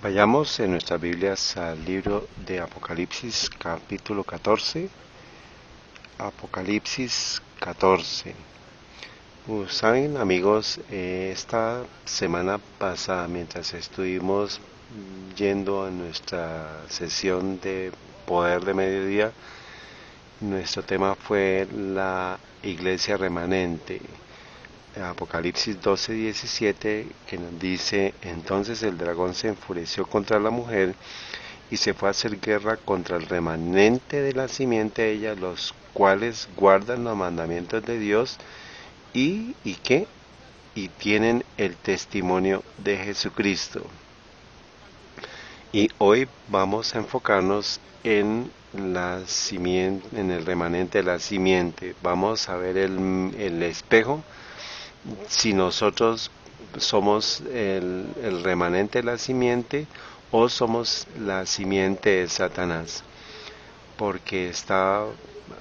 Vayamos en nuestras Biblias al libro de Apocalipsis capítulo 14. Apocalipsis 14. Saben, amigos, esta semana pasada, mientras estuvimos yendo a nuestra sesión de poder de mediodía, nuestro tema fue la iglesia remanente. Apocalipsis 12:17, que nos dice: entonces el dragón se enfureció contra la mujer y se fue a hacer guerra contra el remanente de la simiente de ella, los cuales guardan los mandamientos de Dios y tienen el testimonio de Jesucristo. Y hoy vamos a enfocarnos en la simiente, en el remanente de la simiente. Vamos a ver el espejo, si nosotros somos el remanente de la simiente o somos la simiente de Satanás, porque está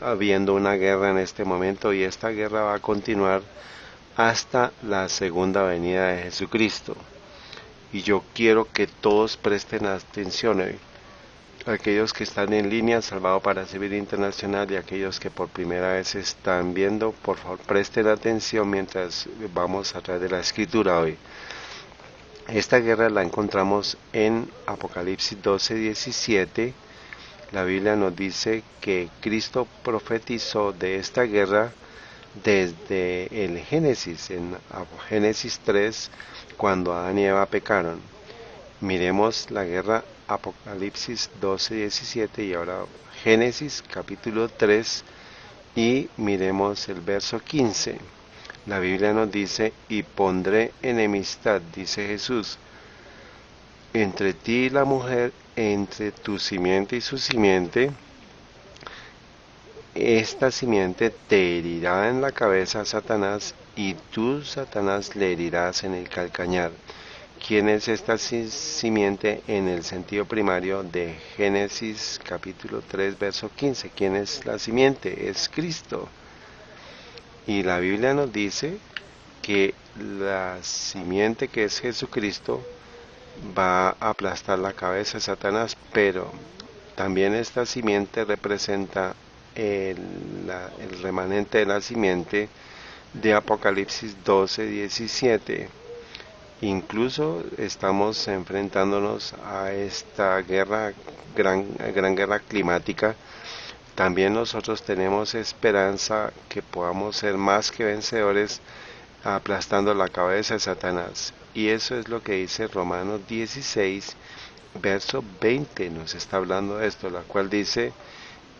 habiendo una guerra en este momento y esta guerra va a continuar hasta la segunda venida de Jesucristo. Y yo quiero que todos presten atención hoy. Aquellos que están en línea, Salvado para Servir Internacional, y aquellos que por primera vez están viendo, por favor presten atención mientras vamos a través de la escritura hoy. Esta guerra la encontramos en Apocalipsis 12:17. La Biblia nos dice que Cristo profetizó de esta guerra desde el Génesis, en Génesis 3, cuando Adán y Eva pecaron. Miremos la guerra, Apocalipsis 12:17, y ahora Génesis capítulo 3, y miremos el verso 15. La Biblia nos dice: y pondré enemistad, dice Jesús, entre ti y la mujer, entre tu simiente y su simiente. Esta simiente te herirá en la cabeza, Satanás, y tú, Satanás, le herirás en el calcañar. ¿Quién es esta simiente en el sentido primario de Génesis capítulo 3, verso 15? ¿Quién es la simiente? Es Cristo. Y la Biblia nos dice que la simiente, que es Jesucristo, va a aplastar la cabeza de Satanás, pero también esta simiente representa el remanente de la simiente de Apocalipsis 12:17. Incluso estamos enfrentándonos a esta guerra, gran guerra climática. También nosotros tenemos esperanza que podamos ser más que vencedores, aplastando la cabeza de Satanás. Y eso es lo que dice Romanos 16, verso 20, nos está hablando de esto, la cual dice: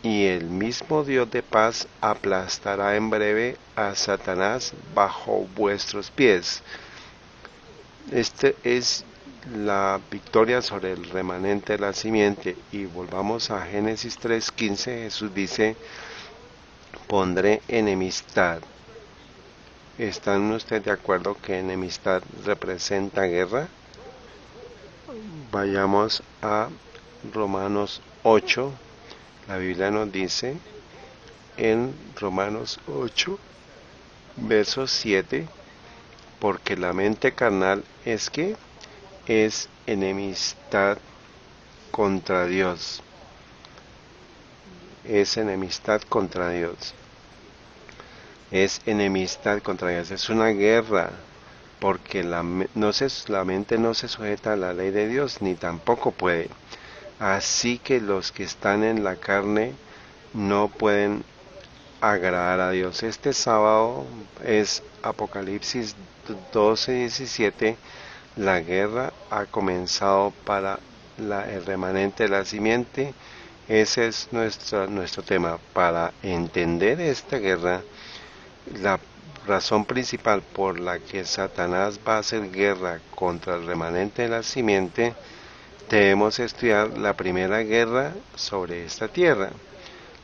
y el mismo Dios de paz aplastará en breve a Satanás bajo vuestros pies. Este es la victoria sobre el remanente de la simiente. Y volvamos a Génesis 3:15. Jesús dice: pondré enemistad. ¿Están ustedes de acuerdo que enemistad representa guerra? Vayamos a Romanos 8. La Biblia nos dice en Romanos 8, verso 7, porque la mente carnal es enemistad contra Dios. Es enemistad contra Dios. Es enemistad contra Dios. Es una guerra, porque la mente no se sujeta a la ley de Dios, ni tampoco puede. Así que los que están en la carne no pueden agradar a Dios. Este sábado es Apocalipsis 12:17. La guerra ha comenzado para el remanente de la simiente. Ese es nuestro tema. Para entender esta guerra, la razón principal por la que Satanás va a hacer guerra contra el remanente de la simiente, debemos estudiar la primera guerra sobre esta tierra.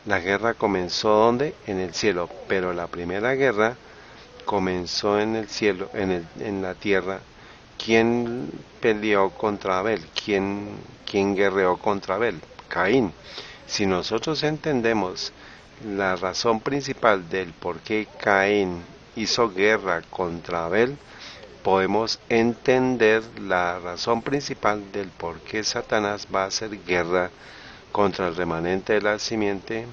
La guerra comenzó ¿dónde? En el cielo, pero la primera guerra comenzó en el cielo, en la tierra. ¿Quién peleó contra Abel? ¿Quién guerreó contra Abel? Caín. Si nosotros entendemos la razón principal del por qué Caín hizo guerra contra Abel, podemos entender la razón principal del por qué Satanás va a hacer guerra contra el remanente de la simiente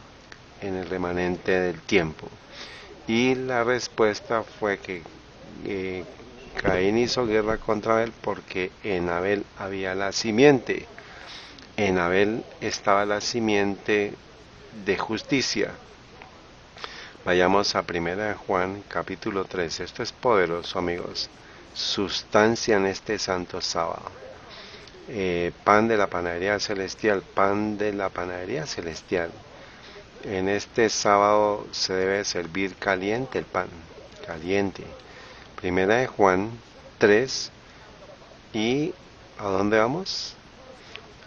en el remanente del tiempo. Y la respuesta fue que Caín hizo guerra contra Abel porque en Abel había la simiente. En Abel estaba la simiente de justicia. Vayamos a 1 Juan capítulo 3. Esto es poderoso, amigos. Sustancia en este santo sábado. Pan de la panadería celestial, pan de la panadería celestial. En este sábado se debe servir caliente el pan, caliente. 1 Juan 3, y ¿a dónde vamos?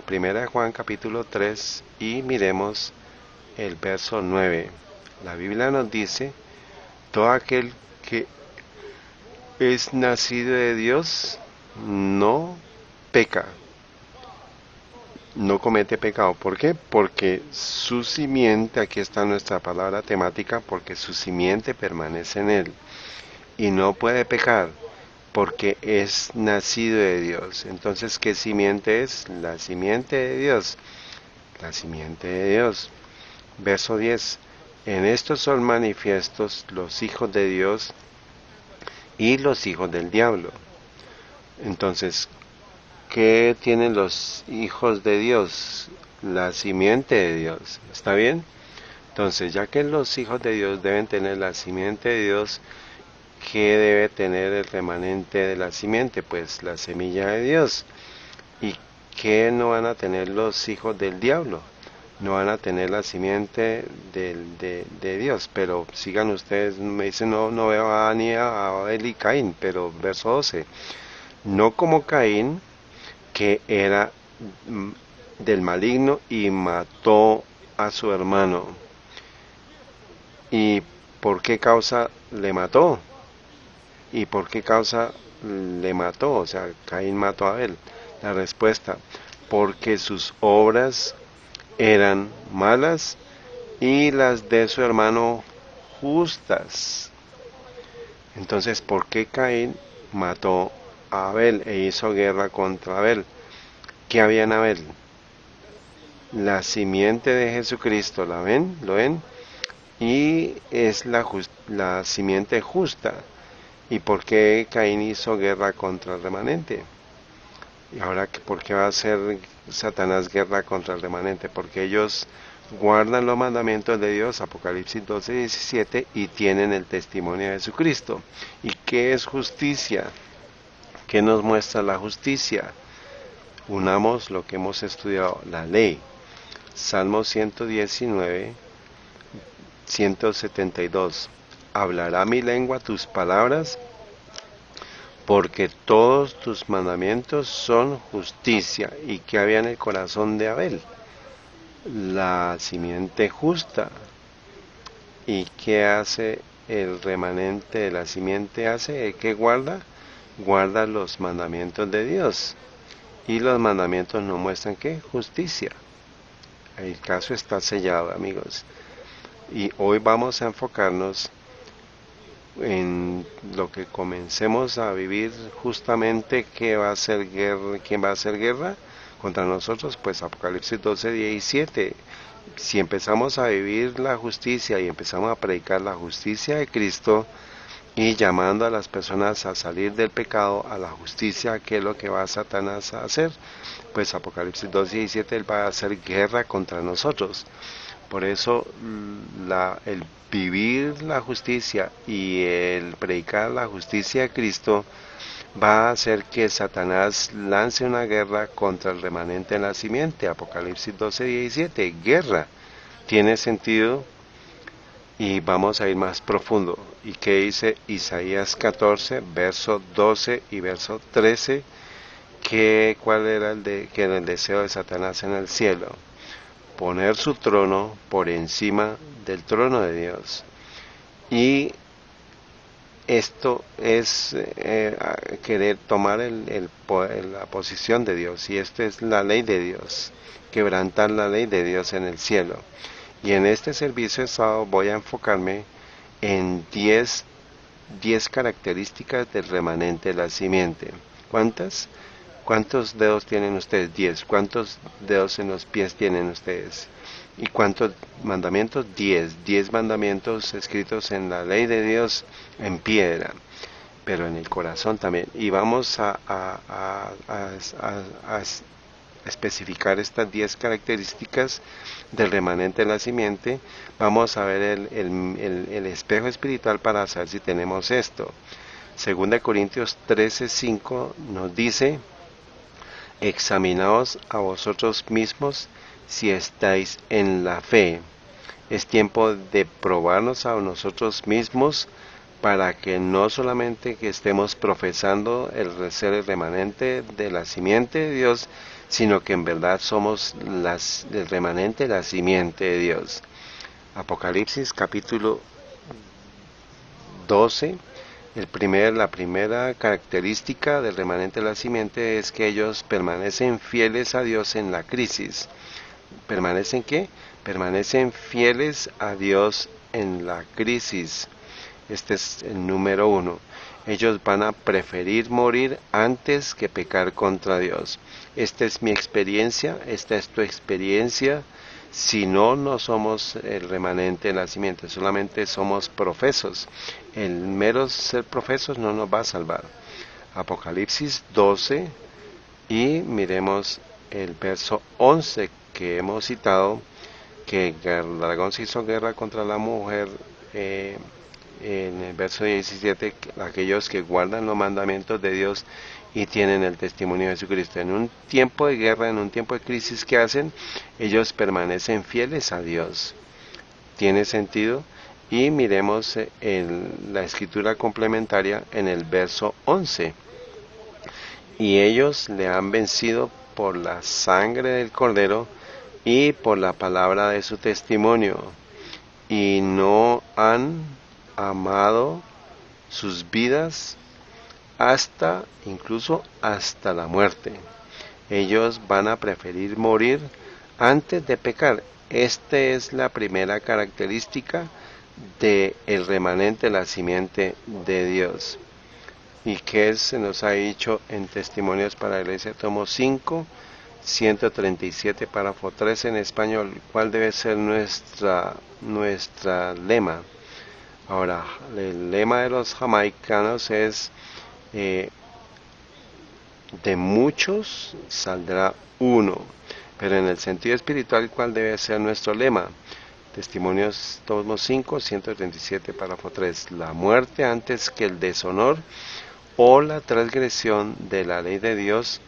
1 Juan capítulo 3, y miremos el verso 9. La Biblia nos dice: todo aquel que es nacido de Dios no peca, no comete pecado. ¿Por qué? Porque su simiente, aquí está nuestra palabra temática, porque su simiente permanece en él y no puede pecar porque es nacido de Dios. Entonces, ¿qué simiente es? La simiente de Dios. La simiente de Dios. Verso 10. En estos son manifiestos los hijos de Dios y los hijos del diablo. Entonces, ¿qué tienen los hijos de Dios? La simiente de Dios. ¿Está bien? Entonces, ya que los hijos de Dios deben tener la simiente de Dios, ¿qué debe tener el remanente de la simiente? Pues la semilla de Dios. ¿Y qué no van a tener los hijos del diablo? No van a tener la simiente de Dios. Pero sigan ustedes, me dicen, no veo ni a Abel y Caín, pero verso 12. No como Caín, que era del maligno y mató a su hermano. ¿Y por qué causa le mató? ¿Y por qué causa le mató? O sea, Caín mató a Abel. La respuesta: porque sus obras eran malas y las de su hermano justas. Entonces, ¿por qué Caín mató a Abel e hizo guerra contra Abel? ¿Qué había en Abel? La simiente de Jesucristo, ¿la ven? ¿Lo ven? Y es la simiente justa. ¿Y por qué Caín hizo guerra contra el remanente? Y ahora, ¿por qué va a hacer Satanás guerra contra el remanente? Porque ellos guardan los mandamientos de Dios, Apocalipsis 12:17, y tienen el testimonio de Jesucristo. ¿Y qué es justicia? ¿Qué nos muestra la justicia? Unamos lo que hemos estudiado, la ley. Salmo 119, 172. Hablará mi lengua tus palabras, porque todos tus mandamientos son justicia. ¿Y qué había en el corazón de Abel? La simiente justa. ¿Y qué hace el remanente de la simiente? ¿Hace qué guarda? Guarda los mandamientos de Dios. Y los mandamientos nos muestran ¿qué? Justicia. El caso está sellado, amigos. Y hoy vamos a enfocarnos en lo que comencemos a vivir justamente. ¿Qué va a hacer guerra? ¿Quién va a hacer guerra contra nosotros? Pues Apocalipsis 12:17. Si empezamos a vivir la justicia y empezamos a predicar la justicia de Cristo y llamando a las personas a salir del pecado a la justicia, ¿qué es lo que va Satanás a hacer? Pues Apocalipsis 2:17, él va a hacer guerra contra nosotros. Por eso el vivir la justicia y el predicar la justicia de Cristo va a hacer que Satanás lance una guerra contra el remanente de la simiente. Apocalipsis 12:17, guerra. ¿Tiene sentido? Y vamos a ir más profundo. ¿Y qué dice Isaías 14, verso 12 y verso 13? ¿Cuál era el deseo de Satanás en el cielo? Poner su trono por encima del trono de Dios. Y esto es querer tomar la posición de Dios. Y esta es la ley de Dios. Quebrantar la ley de Dios en el cielo. Y en este servicio de sábado voy a enfocarme en 10 10 características del remanente de la simiente. ¿Cuántas? ¿Cuántos dedos tienen ustedes? 10. ¿Cuántos dedos en los pies tienen ustedes? ¿Y cuántos mandamientos? 10. 10 mandamientos escritos en la ley de Dios en piedra, pero en el corazón también. Y vamos a especificar estas 10 características del remanente de la simiente. Vamos a ver el espejo espiritual para saber si tenemos esto. 2 Corintios 13:5 nos dice: examinaos a vosotros mismos si estáis en la fe. Es tiempo de probarnos a nosotros mismos para que no solamente que estemos profesando el ser el remanente de la simiente de Dios, sino que en verdad somos el remanente de la simiente de Dios. Apocalipsis capítulo 12. La primera característica del remanente de la simiente es que ellos permanecen fieles a Dios en la crisis. ¿Permanecen qué? Permanecen fieles a Dios en la crisis. Este es el número 1. Ellos van a preferir morir antes que pecar contra Dios. Esta es mi experiencia, esta es tu experiencia. Si no, no somos el remanente de la simiente, solamente somos profesos. El mero ser profesos no nos va a salvar. Apocalipsis 12, y miremos el verso 11 que hemos citado, que el dragón se hizo guerra contra la mujer. En el verso 17, aquellos que guardan los mandamientos de Dios y tienen el testimonio de Jesucristo. En un tiempo de guerra, en un tiempo de crisis, ¿qué hacen? Ellos permanecen fieles a Dios. ¿Tiene sentido? Y miremos la escritura complementaria en el verso 11. Y ellos le han vencido por la sangre del Cordero y por la palabra de su testimonio, y no han amado sus vidas incluso hasta la muerte. Ellos van a preferir morir antes de pecar. Esta es la primera característica del remanente, la simiente de Dios. ¿Y qué se nos ha dicho en Testimonios para la Iglesia? Tomo 5, 137, párrafo 3 en español. ¿Cuál debe ser nuestra lema? Ahora, el lema de los jamaicanos es: de muchos saldrá uno. Pero en el sentido espiritual, ¿cuál debe ser nuestro lema? Testimonios, tomo 5, 137, párrafo 3. La muerte antes que el deshonor o la transgresión de la ley de Dios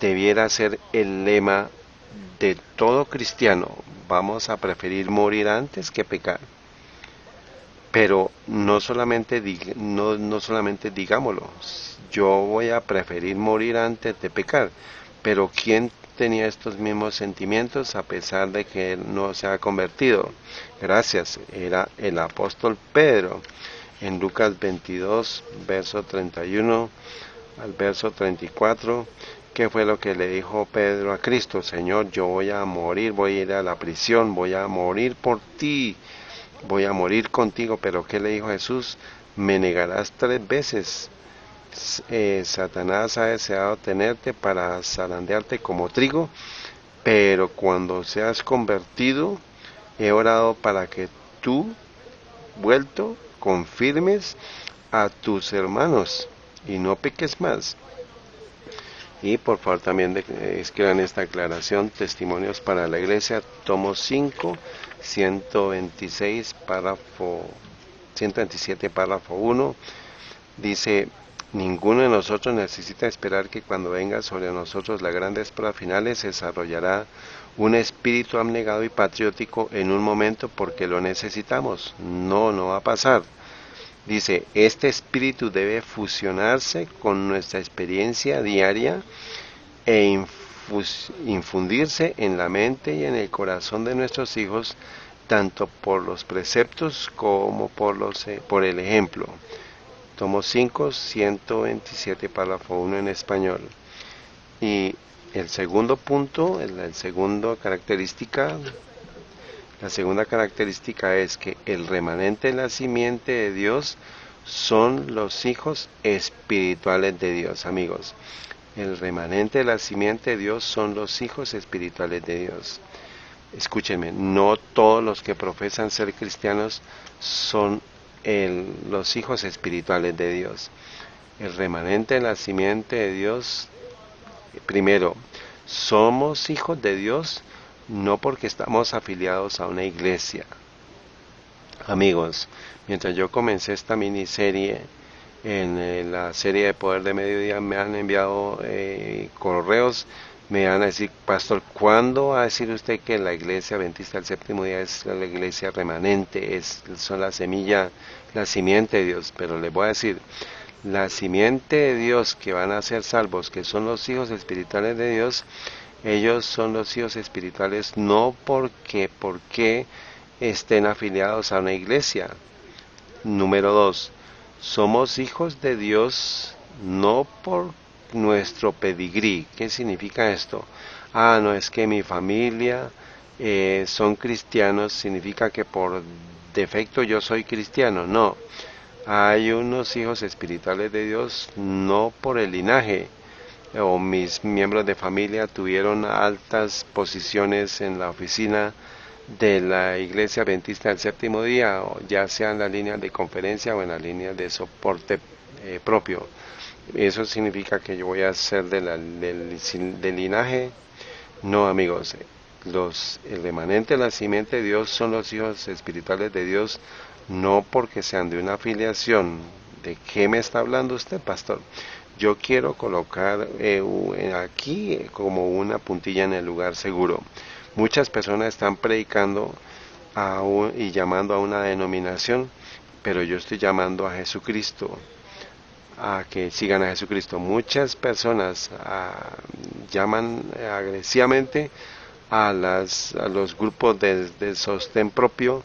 debiera ser el lema de todo cristiano. Vamos a preferir morir antes que pecar. Pero no solamente digámoslo, yo voy a preferir morir antes de pecar. Pero ¿quién tenía estos mismos sentimientos a pesar de que él no se ha convertido? Gracias, era el apóstol Pedro. En Lucas 22, verso 31 al verso 34, ¿qué fue lo que le dijo Pedro a Cristo? Señor, yo voy a morir, voy a ir a la prisión, voy a morir por ti, voy a morir contigo. Pero ¿qué le dijo Jesús? Me negarás 3 veces. Satanás ha deseado tenerte para zarandearte como trigo, pero cuando seas convertido, he orado para que tú, vuelto, confirmes a tus hermanos y no peques más. Y por favor también escriban esta aclaración: Testimonios para la Iglesia, tomo 5, 126, párrafo 127, párrafo 1. Dice: ninguno de nosotros necesita esperar que cuando venga sobre nosotros las grandes pruebas finales se desarrollará un espíritu abnegado y patriótico en un momento porque lo necesitamos. No va a pasar. Dice: este espíritu debe fusionarse con nuestra experiencia diaria e infundirse en la mente y en el corazón de nuestros hijos, tanto por los preceptos como por el ejemplo. Tomo 5, 127, párrafo 1 en español. Y el segundo punto, la segunda característica es que el remanente de la simiente de Dios son los hijos espirituales de Dios, amigos. El remanente de la simiente de Dios son los hijos espirituales de Dios. Escúchenme, no todos los que profesan ser cristianos son los hijos espirituales de Dios. El remanente de la simiente de Dios, primero, somos hijos de Dios no porque estamos afiliados a una iglesia. Amigos, mientras yo comencé esta miniserie, en la serie de Poder de Mediodía, me han enviado correos, me van a decir, pastor, ¿cuándo va a decir usted que la iglesia adventista del séptimo día es la iglesia remanente, son la semilla, la simiente de Dios? Pero les voy a decir, la simiente de Dios que van a ser salvos, que son los hijos espirituales de Dios, ellos son los hijos espirituales no porque estén afiliados a una iglesia. Número 2, somos hijos de Dios no por nuestro pedigrí. ¿Qué significa esto? No es que mi familia son cristianos, significa que por defecto yo soy cristiano. No, hay unos hijos espirituales de Dios no por el linaje, o mis miembros de familia tuvieron altas posiciones en la oficina de la Iglesia Adventista del Séptimo Día, ya sea en la línea de conferencia o en la línea de soporte propio. ¿Eso significa que yo voy a ser del linaje? No, amigos. El remanente de la simiente de Dios son los hijos espirituales de Dios, no porque sean de una afiliación. ¿De qué me está hablando usted, pastor? Yo quiero colocar aquí como una puntilla en el lugar seguro. Muchas personas están predicando y llamando a una denominación, pero yo estoy llamando a Jesucristo, a que sigan a Jesucristo. Muchas personas llaman agresivamente a los grupos de sostén propio,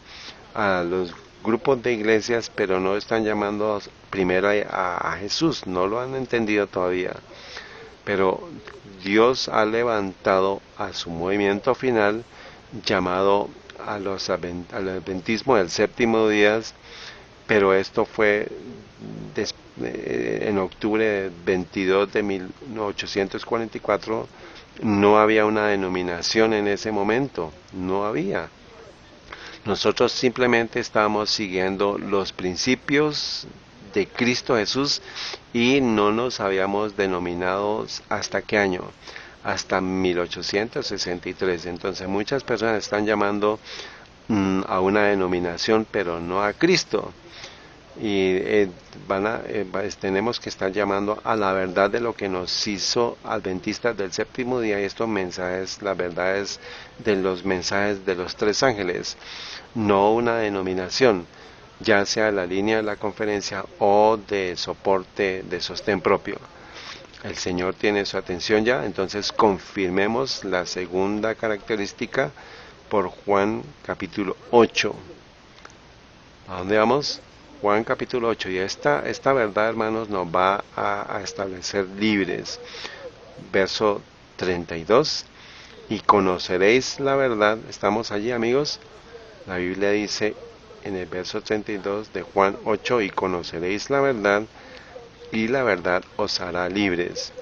a los grupos de iglesias, pero no están llamando primero a Jesús, no lo han entendido todavía. Pero Dios ha levantado a su movimiento final llamado al adventismo del séptimo día, pero esto fue en octubre 22 de 1844. No había una denominación en ese momento, no había. Nosotros simplemente estábamos siguiendo los principios de Cristo Jesús y no nos habíamos denominado ¿hasta qué año? Hasta 1863. Entonces muchas personas están llamando a una denominación, pero no a Cristo. Y tenemos que estar llamando a la verdad de lo que nos hizo adventistas del séptimo día, y estos mensajes, las verdades de los mensajes de los tres ángeles, no una denominación, ya sea la línea de la conferencia o de soporte de sostén propio. El Señor tiene su atención ya, entonces confirmemos la segunda característica por Juan capítulo 8. ¿A dónde vamos? Juan capítulo 8, y esta verdad, hermanos, nos va a establecer libres. Verso 32, y conoceréis la verdad. ¿Estamos allí, amigos? La Biblia dice en el verso 32 de Juan 8, y conoceréis la verdad, y la verdad os hará libres.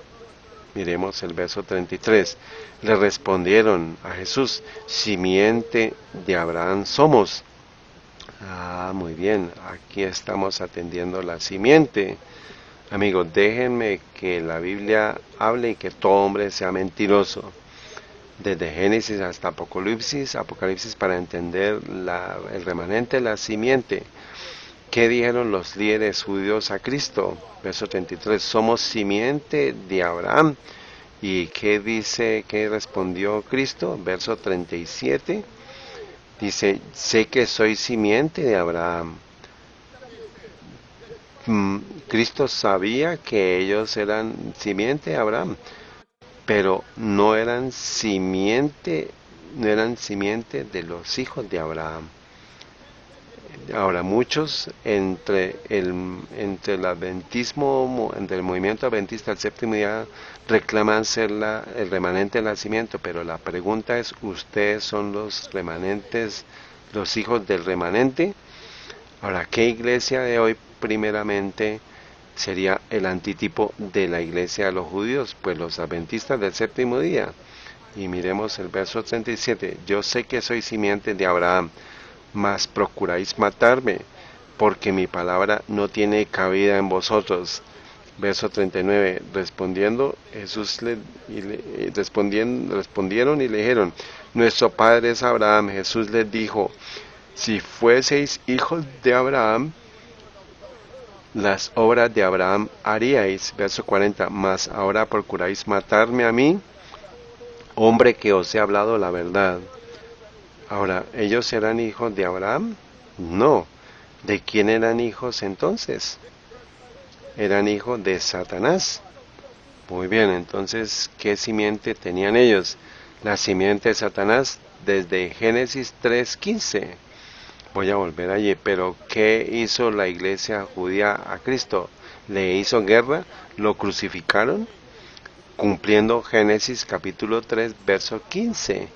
Miremos el verso 33. Le respondieron a Jesús, simiente de Abraham somos. Muy bien, aquí estamos atendiendo la simiente. Amigos, déjenme que la Biblia hable y que todo hombre sea mentiroso. Desde Génesis hasta Apocalipsis para entender el remanente, la simiente. ¿Qué dijeron los líderes judíos a Cristo? Verso 33, somos simiente de Abraham. ¿Y qué respondió Cristo? Verso 37. Dice, sé que soy simiente de Abraham. Cristo sabía que ellos eran simiente de Abraham, pero no eran simiente de los hijos de Abraham. Ahora, muchos entre el adventismo, entre el movimiento adventista del séptimo día, reclaman ser el remanente del nacimiento, pero la pregunta es, ¿ustedes son los remanentes, los hijos del remanente? Ahora, ¿qué iglesia de hoy primeramente sería el antítipo de la iglesia de los judíos, pues los adventistas del séptimo día. Y miremos el verso 37. Yo sé que soy simiente de Abraham, mas procuráis matarme, porque mi palabra no tiene cabida en vosotros. Verso 39. Respondieron y le dijeron, nuestro padre es Abraham. Jesús les dijo, si fueseis hijos de Abraham, las obras de Abraham haríais. Verso 40. Mas ahora procuráis matarme a mí, hombre que os he hablado la verdad. Ahora, ¿ellos eran hijos de Abraham? No. ¿De quién eran hijos entonces? Eran hijos de Satanás. Muy bien, entonces, ¿qué simiente tenían ellos? La simiente de Satanás desde Génesis 3:15. Voy a volver allí, pero ¿qué hizo la iglesia judía a Cristo? ¿Le hizo guerra? ¿Lo crucificaron? Cumpliendo Génesis capítulo 3, verso 15,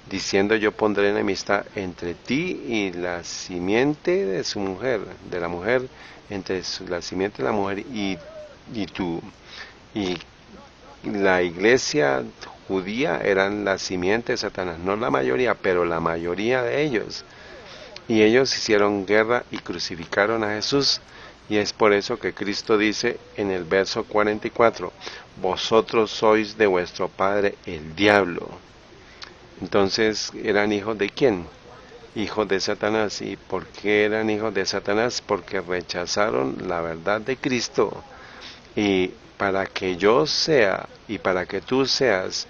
diciendo yo pondré enemistad entre ti y la simiente de su mujer, de la mujer, entre la simiente de la mujer y tú. Y la iglesia judía eran la simiente de Satanás, no la mayoría, pero la mayoría de ellos. Y ellos hicieron guerra y crucificaron a Jesús. Y es por eso que Cristo dice en el verso 44, vosotros sois de vuestro padre el diablo. Entonces, ¿eran hijos de quién? Hijos de Satanás. ¿Y por qué eran hijos de Satanás? Porque rechazaron la verdad de Cristo. Y para que yo sea y para que tú seas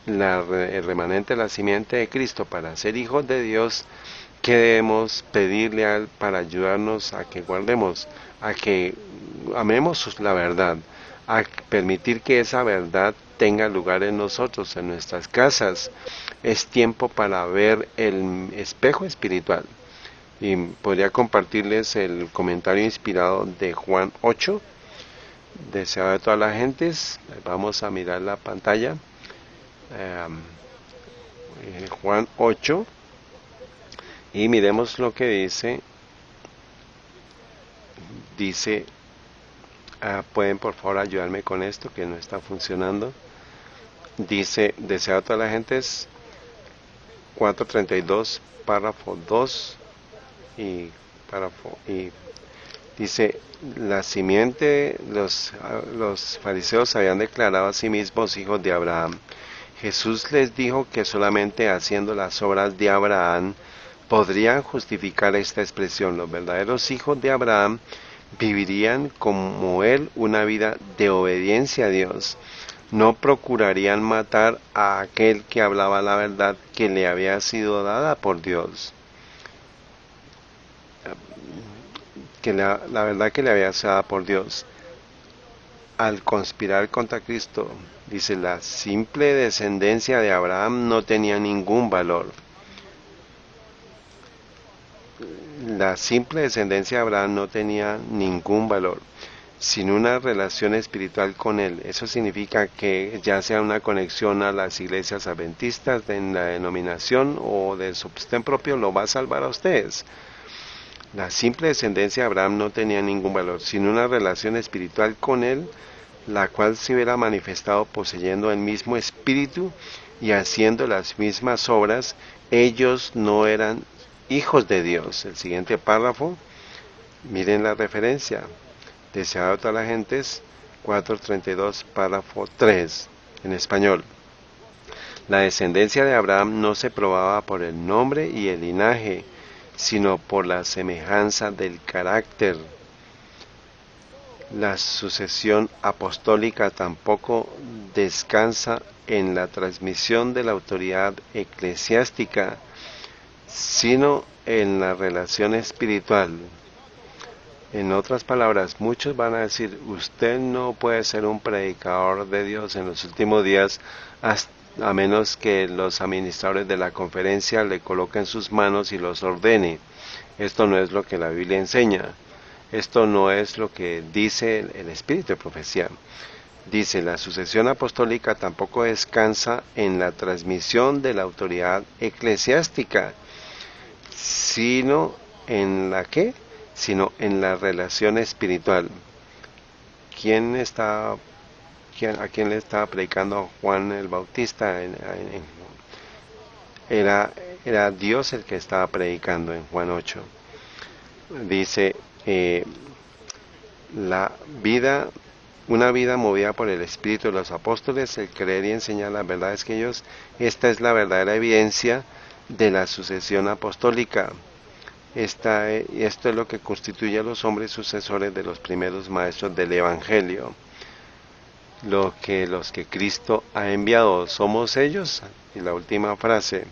el remanente, la simiente de Cristo, para ser hijos de Dios, ¿qué debemos pedirle a Él para ayudarnos a que guardemos, a que amemos la verdad, a permitir que esa verdad tenga lugar en nosotros, en nuestras casas? Es tiempo para ver el espejo espiritual. Y podría compartirles el comentario inspirado de Juan 8, deseado de todas las gentes. Vamos a mirar la pantalla. Juan 8. Y miremos lo que dice. Dice, pueden por favor ayudarme con esto que no está funcionando. Dice, deseado a todas las gentes, 4:32, párrafo 2 y dice, la simiente, los fariseos habían declarado a sí mismos hijos de Abraham. Jesús les dijo que solamente haciendo las obras de Abraham podrían justificar esta expresión. Los verdaderos hijos de Abraham vivirían como él una vida de obediencia a Dios. No procurarían matar a aquel que hablaba la verdad que le había sido dada por Dios. La verdad que le había sido dada por Dios. Al conspirar contra Cristo, dice, la simple descendencia de Abraham no tenía ningún valor. La simple descendencia de Abraham no tenía ningún valor, sin una relación espiritual con él. Eso significa que ya sea una conexión a las iglesias adventistas de la denominación o de su sostén propio, lo va a salvar a ustedes. La simple descendencia de Abraham no tenía ningún valor, sin una relación espiritual con él, la cual se hubiera manifestado poseyendo el mismo espíritu y haciendo las mismas obras. Ellos no eran hijos de Dios. El siguiente párrafo, miren la referencia, deseado a todas las gentes, 4:32, párrafo 3, en español. La descendencia de Abraham no se probaba por el nombre y el linaje, sino por la semejanza del carácter. La sucesión apostólica tampoco descansa en la transmisión de la autoridad eclesiástica, sino en la relación espiritual. En otras palabras, muchos van a decir, usted no puede ser un predicador de Dios en los últimos días a menos que los administradores de la conferencia le coloquen sus manos y los ordene. Esto no es lo que la Biblia enseña. Esto no es lo que dice el espíritu de profecía. Dice, la sucesión apostólica tampoco descansa en la transmisión de la autoridad eclesiástica, sino en la ¿qué? sino en la relación espiritual. ¿A quién le estaba predicando Juan el Bautista? Era, era Dios el que estaba predicando en Juan 8. Dice, la vida, una vida movida por el Espíritu de los apóstoles, el creer y enseñar las verdades que ellos, esta es la verdadera evidencia de la sucesión apostólica. Esto es lo que constituye a los hombres sucesores de los primeros maestros del Evangelio. Los que Cristo ha enviado somos ellos. Y la última frase,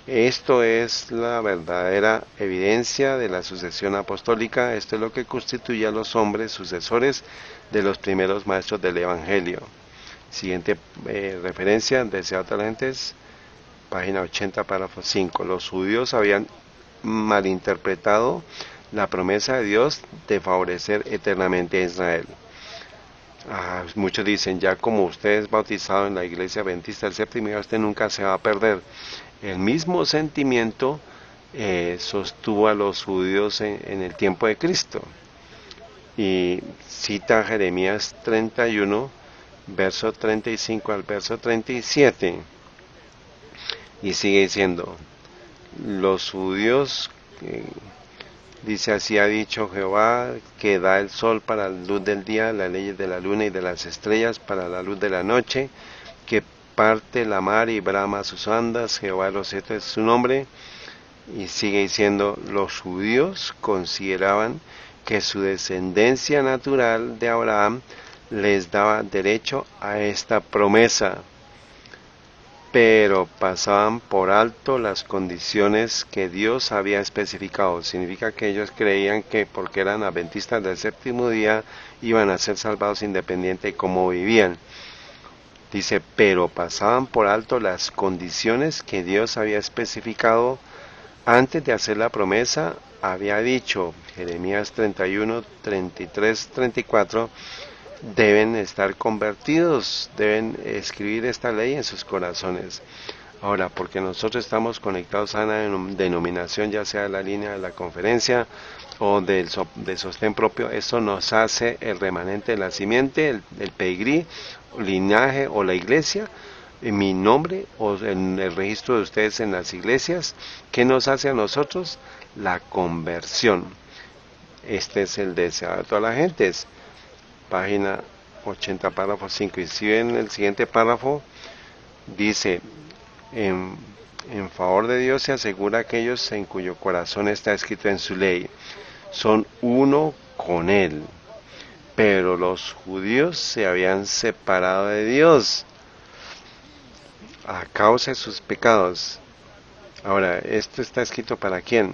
esto es la verdadera evidencia de la sucesión apostólica. Esto es lo que constituye a los hombres sucesores de los primeros maestros del Evangelio. Siguiente referencia, Deseado Talentes, página 80, párrafo 5. Los judíos habían malinterpretado la promesa de Dios de favorecer eternamente a Israel. Muchos dicen, ya como usted es bautizado en la iglesia adventista del séptimo día, usted nunca se va a perder. El mismo sentimiento sostuvo a los judíos en el tiempo de Cristo. Y cita Jeremías 31, verso 35 al verso 37. Y sigue diciendo, los judíos, dice, así ha dicho Jehová, que da el sol para la luz del día, las leyes de la luna y de las estrellas para la luz de la noche, que parte la mar y brama sus ondas, Jehová de los ejércitos es su nombre. Y sigue diciendo, los judíos consideraban que su descendencia natural de Abraham les daba derecho a esta promesa, pero pasaban por alto las condiciones que Dios había especificado. Significa que ellos creían que porque eran adventistas del séptimo día iban a ser salvados independiente de cómo vivían. Dice, pero pasaban por alto las condiciones que Dios había especificado antes de hacer la promesa. Había dicho, Jeremías 31, 33, 34, deben estar convertidos, deben escribir esta ley en sus corazones. Ahora, porque nosotros estamos conectados a una denominación, ya sea de la línea de la conferencia o de sostén propio, eso nos hace el remanente de la simiente, el pedigrí, linaje o la iglesia, en mi nombre o en el registro de ustedes en las iglesias. ¿Qué nos hace a nosotros? La conversión. Este es el deseo de toda la gente. Página 80, párrafo 5. Y si ven el siguiente párrafo, dice, en favor de Dios se asegura aquellos en cuyo corazón está escrito en su ley. Son uno con Él. Pero los judíos se habían separado de Dios a causa de sus pecados. Ahora, ¿esto está escrito para quién?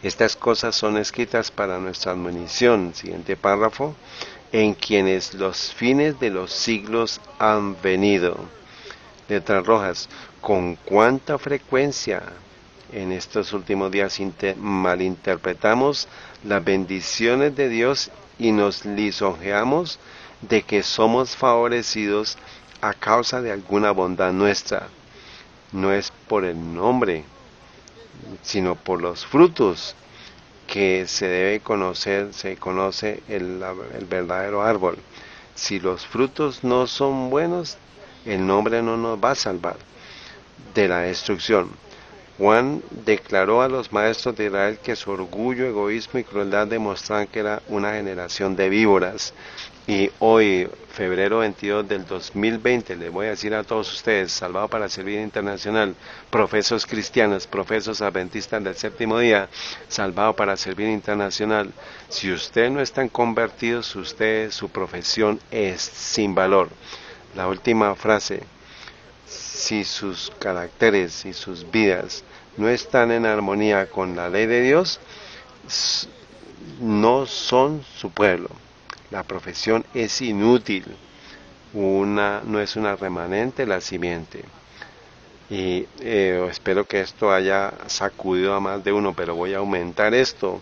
Estas cosas son escritas para nuestra admonición. Siguiente párrafo. En quienes los fines de los siglos han venido. Letras rojas. ¿Con cuánta frecuencia en estos últimos días malinterpretamos las bendiciones de Dios y nos lisonjeamos de que somos favorecidos a causa de alguna bondad nuestra? No es por el nombre, sino por los frutos que se debe conocer, se conoce el verdadero árbol. Si los frutos no son buenos, el nombre no nos va a salvar de la destrucción. Juan declaró a los maestros de Israel que su orgullo, egoísmo y crueldad demostraban que era una generación de víboras. Y hoy, febrero 22 del 2020, les voy a decir a todos ustedes, salvados para servir internacional, profesos cristianos, profesos adventistas del séptimo día, salvados para servir internacional, si ustedes no están convertidos, su profesión es sin valor. La última frase, si sus caracteres y sus vidas no están en armonía con la ley de Dios, no son su pueblo. La profesión es inútil, no es una remanente la simiente. Y espero que esto haya sacudido a más de uno, pero voy a aumentar esto.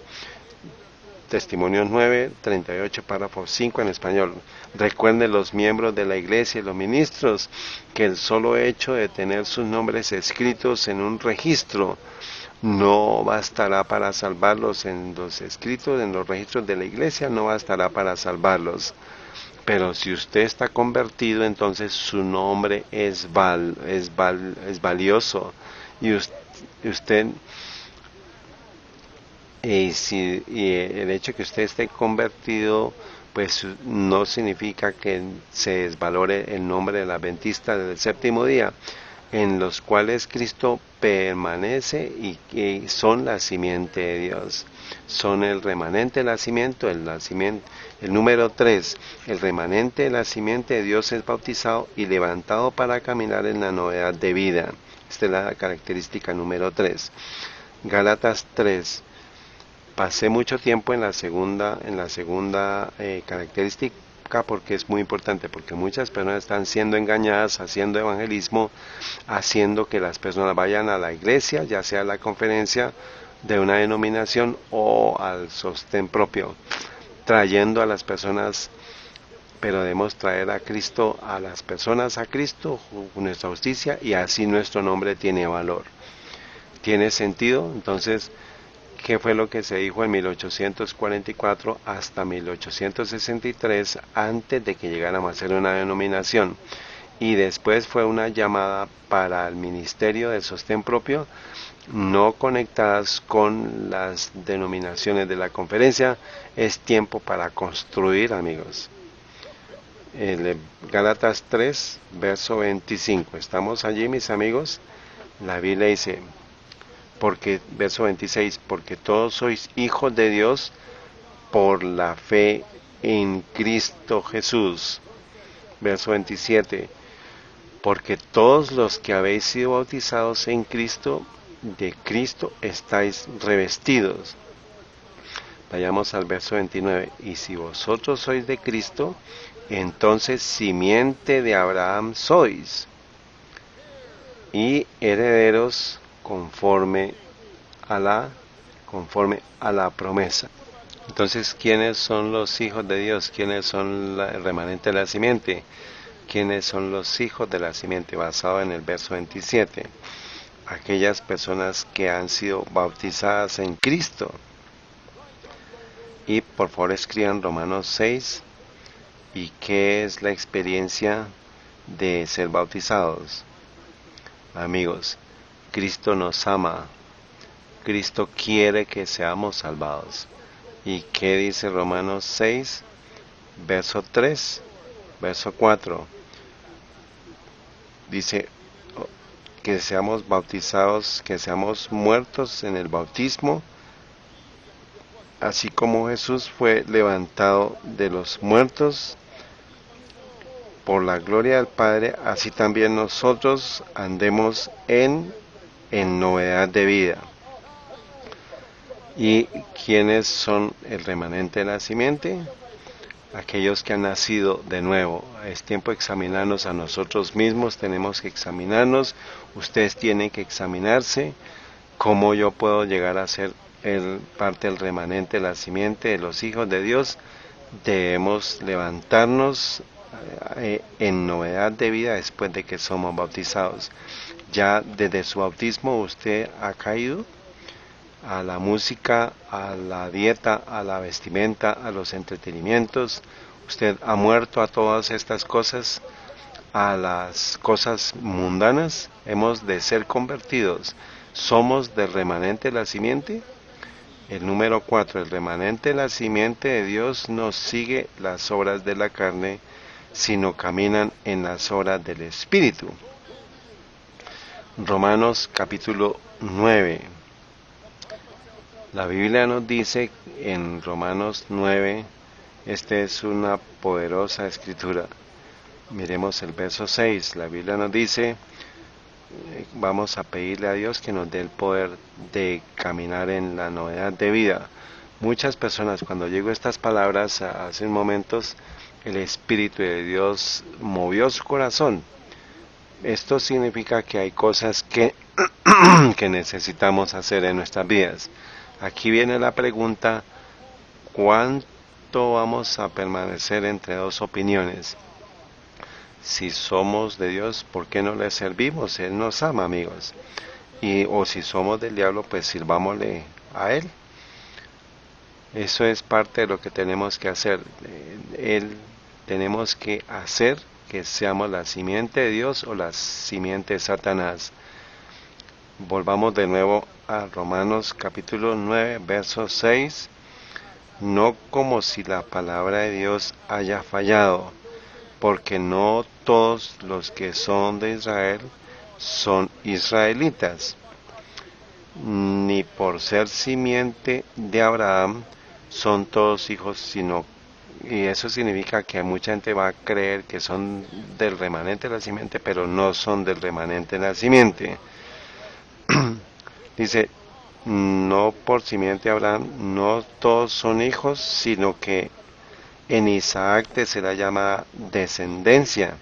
Testimonios 9, 38, párrafo 5 en español. Recuerden los miembros de la iglesia y los ministros que el solo hecho de tener sus nombres escritos en un registro no bastará para salvarlos. En los escritos, en los registros de la iglesia, no bastará para salvarlos. Pero si usted está convertido, entonces su nombre es valioso. Y usted y el hecho de que usted esté convertido, pues no significa que se desvalore el nombre del Adventista del séptimo día, en los cuales Cristo permanece y que son la simiente de Dios. Son el remanente del nacimiento, el número 3, el remanente de la simiente de Dios es bautizado y levantado para caminar en la novedad de vida. Esta es la característica número 3. Gálatas 3. Pasé mucho tiempo en la segunda característica porque es muy importante, porque muchas personas están siendo engañadas haciendo evangelismo, haciendo que las personas vayan a la iglesia, ya sea a la conferencia de una denominación o al sostén propio, trayendo a las personas, pero debemos traer a Cristo, a las personas a Cristo, nuestra justicia, y así nuestro nombre tiene valor. ¿Tiene sentido? Entonces, ¿qué fue lo que se dijo en 1844 hasta 1863 antes de que llegáramos a ser una denominación? Y después fue una llamada para el ministerio de sostén propio, no conectadas con las denominaciones de la conferencia. Es tiempo para construir, amigos. Gálatas 3, verso 25. ¿Estamos allí, mis amigos? La Biblia dice, verso 26, porque todos sois hijos de Dios por la fe en Cristo Jesús. Verso 27, porque todos los que habéis sido bautizados en Cristo, de Cristo estáis revestidos. Vayamos al verso 29, y si vosotros sois de Cristo, entonces simiente de Abraham sois, y herederos conforme a la promesa. Entonces, ¿quiénes son los hijos de Dios? ¿Quiénes son el remanente de la simiente? ¿Quiénes son los hijos de la simiente? Basado en el verso 27. Aquellas personas que han sido bautizadas en Cristo. Y por favor escriban Romanos 6. ¿Y qué es la experiencia de ser bautizados? Amigos, Cristo nos ama. Cristo quiere que seamos salvados. ¿Y qué dice Romanos 6, verso 3, verso 4? Dice que seamos bautizados, que seamos muertos en el bautismo, así como Jesús fue levantado de los muertos por la gloria del Padre, así también nosotros andemos en novedad de vida. ¿Y quiénes son el remanente de la simiente? Aquellos que han nacido de nuevo. Es tiempo de examinarnos a nosotros mismos, tenemos que examinarnos, ustedes tienen que examinarse, cómo yo puedo llegar a ser parte del remanente de la simiente de los hijos de Dios. Debemos levantarnos en novedad de vida después de que somos bautizados. Ya desde su bautismo usted ha caído a la música, a la dieta, a la vestimenta, a los entretenimientos. Usted ha muerto a todas estas cosas, a las cosas mundanas. Hemos de ser convertidos. Somos del remanente de la simiente. El número 4, el remanente de la simiente de Dios no sigue las obras de la carne, sino caminan en las obras del Espíritu. Romanos capítulo 9. La Biblia nos dice en Romanos 9, esta es una poderosa escritura. Miremos el verso 6, la Biblia nos dice, vamos a pedirle a Dios que nos dé el poder de caminar en la novedad de vida. Muchas personas, cuando llegó estas palabras hace momentos, el Espíritu de Dios movió su corazón. Esto significa que hay cosas que necesitamos hacer en nuestras vidas. Aquí viene la pregunta, ¿Cuánto vamos a permanecer entre dos opiniones? Si somos de Dios, ¿por qué no le servimos? Él nos ama, amigos. O si somos del diablo, pues sirvámosle a Él. Eso es parte de lo que tenemos que hacer. Tenemos que hacer que seamos la simiente de Dios o la simiente de Satanás. Volvamos de nuevo a Romanos capítulo 9, verso 6. No como si la palabra de Dios haya fallado, porque no todos los que son de Israel son israelitas, ni por ser simiente de Abraham son todos hijos, y eso significa que mucha gente va a creer que son del remanente de la simiente, pero no son del remanente de la simiente. Dice, no por simiente de Abraham, no todos son hijos, sino que en Isaac te será llamada descendencia.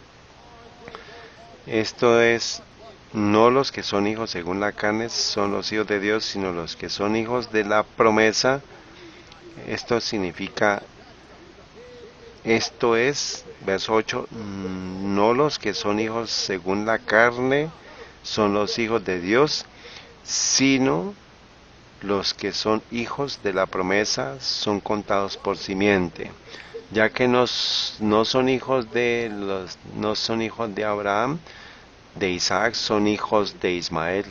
Esto es, no los que son hijos según la carne son los hijos de Dios, sino los que son hijos de la promesa. Esto significa, esto es, verso 8, no los que son hijos según la carne son los hijos de Dios, sino los que son hijos de la promesa son contados por simiente, ya que no son hijos no son hijos de Abraham, de Isaac, son hijos de Ismael.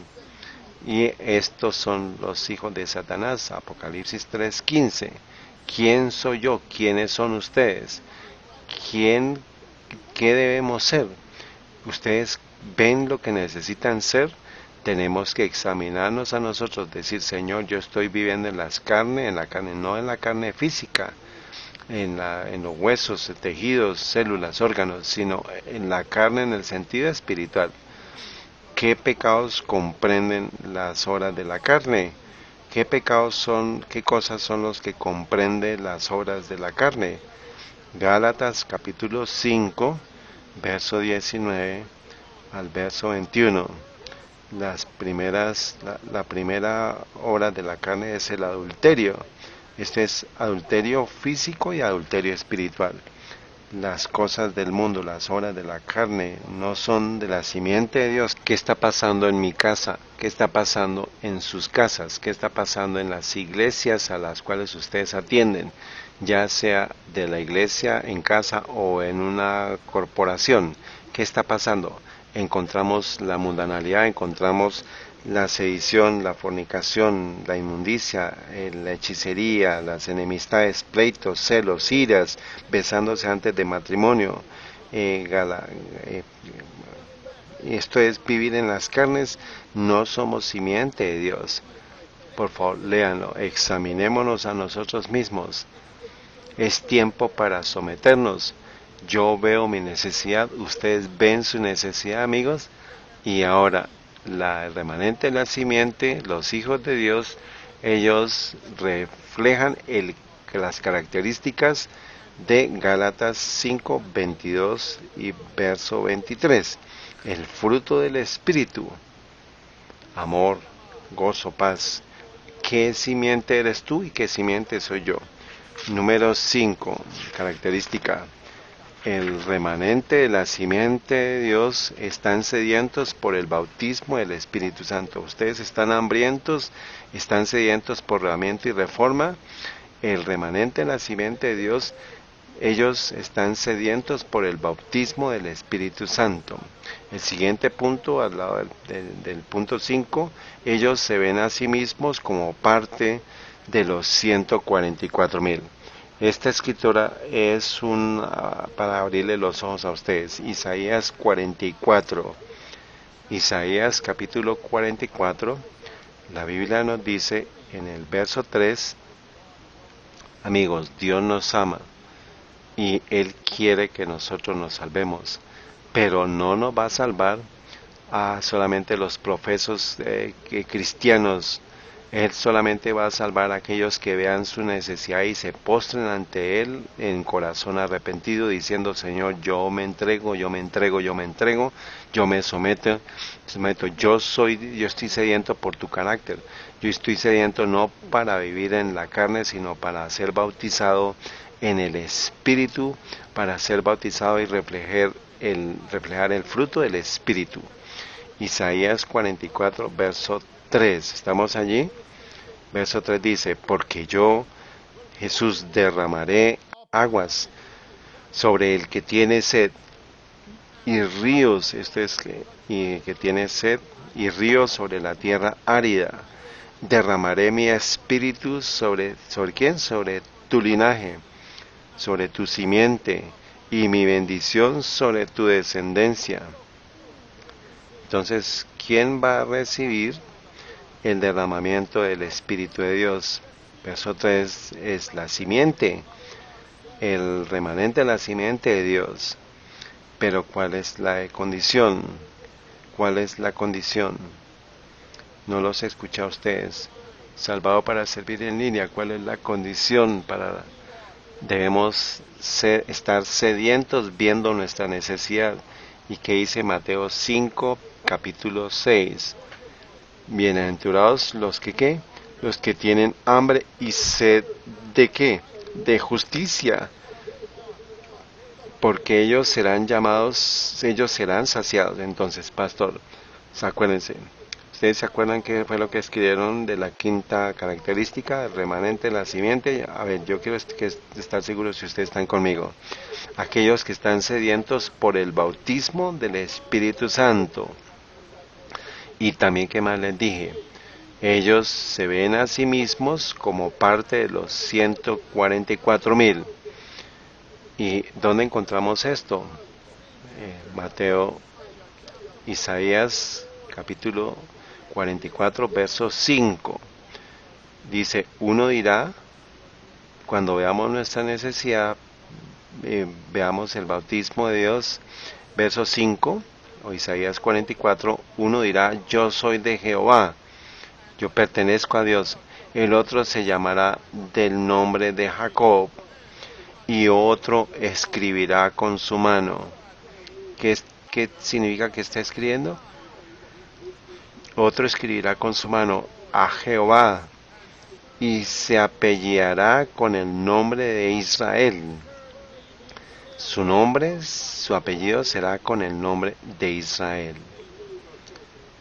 Y estos son los hijos de Satanás. Apocalipsis 3:15. ¿Quién soy yo? ¿Quiénes son ustedes? ¿Qué debemos ser? ¿Ustedes ven lo que necesitan ser? Tenemos que examinarnos a nosotros, decir, Señor, yo estoy viviendo en la carne, no en la carne física, en los huesos, tejidos, células, órganos, sino en la carne en el sentido espiritual. ¿Qué pecados comprenden las obras de la carne? ¿Qué cosas son los que comprenden las obras de la carne? Gálatas capítulo 5, verso 19 al verso 21. La primera obra de la carne es el adulterio. Este es adulterio físico y adulterio espiritual. Las cosas del mundo, las obras de la carne, no son de la simiente de Dios. ¿Qué está pasando en mi casa? ¿Qué está pasando en sus casas? ¿Qué está pasando en las iglesias a las cuales ustedes atienden? Ya sea de la iglesia en casa o en una corporación. ¿Qué está pasando? Encontramos la mundanalidad, encontramos la sedición, la fornicación, la inmundicia, la hechicería, las enemistades, pleitos, celos, iras, besándose antes de matrimonio. Esto es vivir en las carnes. No somos simiente de Dios. Por favor, léanlo, examinémonos a nosotros mismos. Es tiempo para someternos. Yo veo mi necesidad, ustedes ven su necesidad, amigos, y ahora el remanente de la simiente, los hijos de Dios, ellos reflejan las características de Gálatas 5, 22 y verso 23. El fruto del Espíritu, amor, gozo, paz. ¿Qué simiente eres tú y qué simiente soy yo? Número 5, característica. El remanente de la simiente de Dios están sedientos por el bautismo del Espíritu Santo. Ustedes están hambrientos, están sedientos por lavamiento y reforma. El remanente de la simiente de Dios, ellos están sedientos por el bautismo del Espíritu Santo. El siguiente punto, al lado del punto 5, ellos se ven a sí mismos como parte de los 144,000. Esta escritura es para abrirle los ojos a ustedes. Isaías 44. Isaías capítulo 44. La Biblia nos dice en el verso 3, amigos, Dios nos ama y Él quiere que nosotros nos salvemos, pero no nos va a salvar a solamente los profesos cristianos Él solamente va a salvar a aquellos que vean su necesidad y se postren ante Él en corazón arrepentido, diciendo: Señor, yo me entrego, yo me entrego, yo me entrego, yo me someto, yo estoy sediento por tu carácter. Yo estoy sediento no para vivir en la carne, sino para ser bautizado en el Espíritu, para ser bautizado y reflejar el fruto del Espíritu. Isaías 44, verso 3. ¿Estamos allí? Verso 3 dice: porque yo, Jesús, derramaré aguas sobre el que tiene sed, y ríos, que tiene sed, y ríos sobre la tierra árida. Derramaré mi espíritu ¿sobre quién? Sobre tu linaje, sobre tu simiente, y mi bendición sobre tu descendencia. Entonces, ¿quién va a recibir el derramamiento del Espíritu de Dios? Verso 3 es la simiente, el remanente de la simiente de Dios. Pero ¿cuál es la condición? ¿Cuál es la condición? No los escucha a ustedes. Salvado para servir en línea, ¿cuál es la condición para? Debemos estar sedientos viendo nuestra necesidad. ¿Y qué dice Mateo 5, capítulo 6? Bienaventurados los que ¿qué? Los que tienen hambre y sed ¿de qué? De justicia, porque ellos serán llamados, ellos serán saciados. Entonces, pastor, acuérdense, ¿ustedes se acuerdan qué fue lo que escribieron de la quinta característica, el remanente de la simiente? A ver, yo quiero estar seguro si ustedes están conmigo. Aquellos que están sedientos por el bautismo del Espíritu Santo. Y también, ¿qué más les dije? Ellos se ven a sí mismos como parte de los 144,000. ¿Y dónde encontramos esto? Mateo, Isaías, capítulo 44, verso 5. Dice: uno dirá, cuando veamos nuestra necesidad, veamos el bautismo de Dios, verso 5, o Isaías 44, uno dirá: yo soy de Jehová, yo pertenezco a Dios. El otro se llamará del nombre de Jacob, y otro escribirá con su mano. ¿Qué significa que está escribiendo? Otro escribirá con su mano: a Jehová, y se apellidará con el nombre de Israel. Su nombre, su apellido será con el nombre de Israel.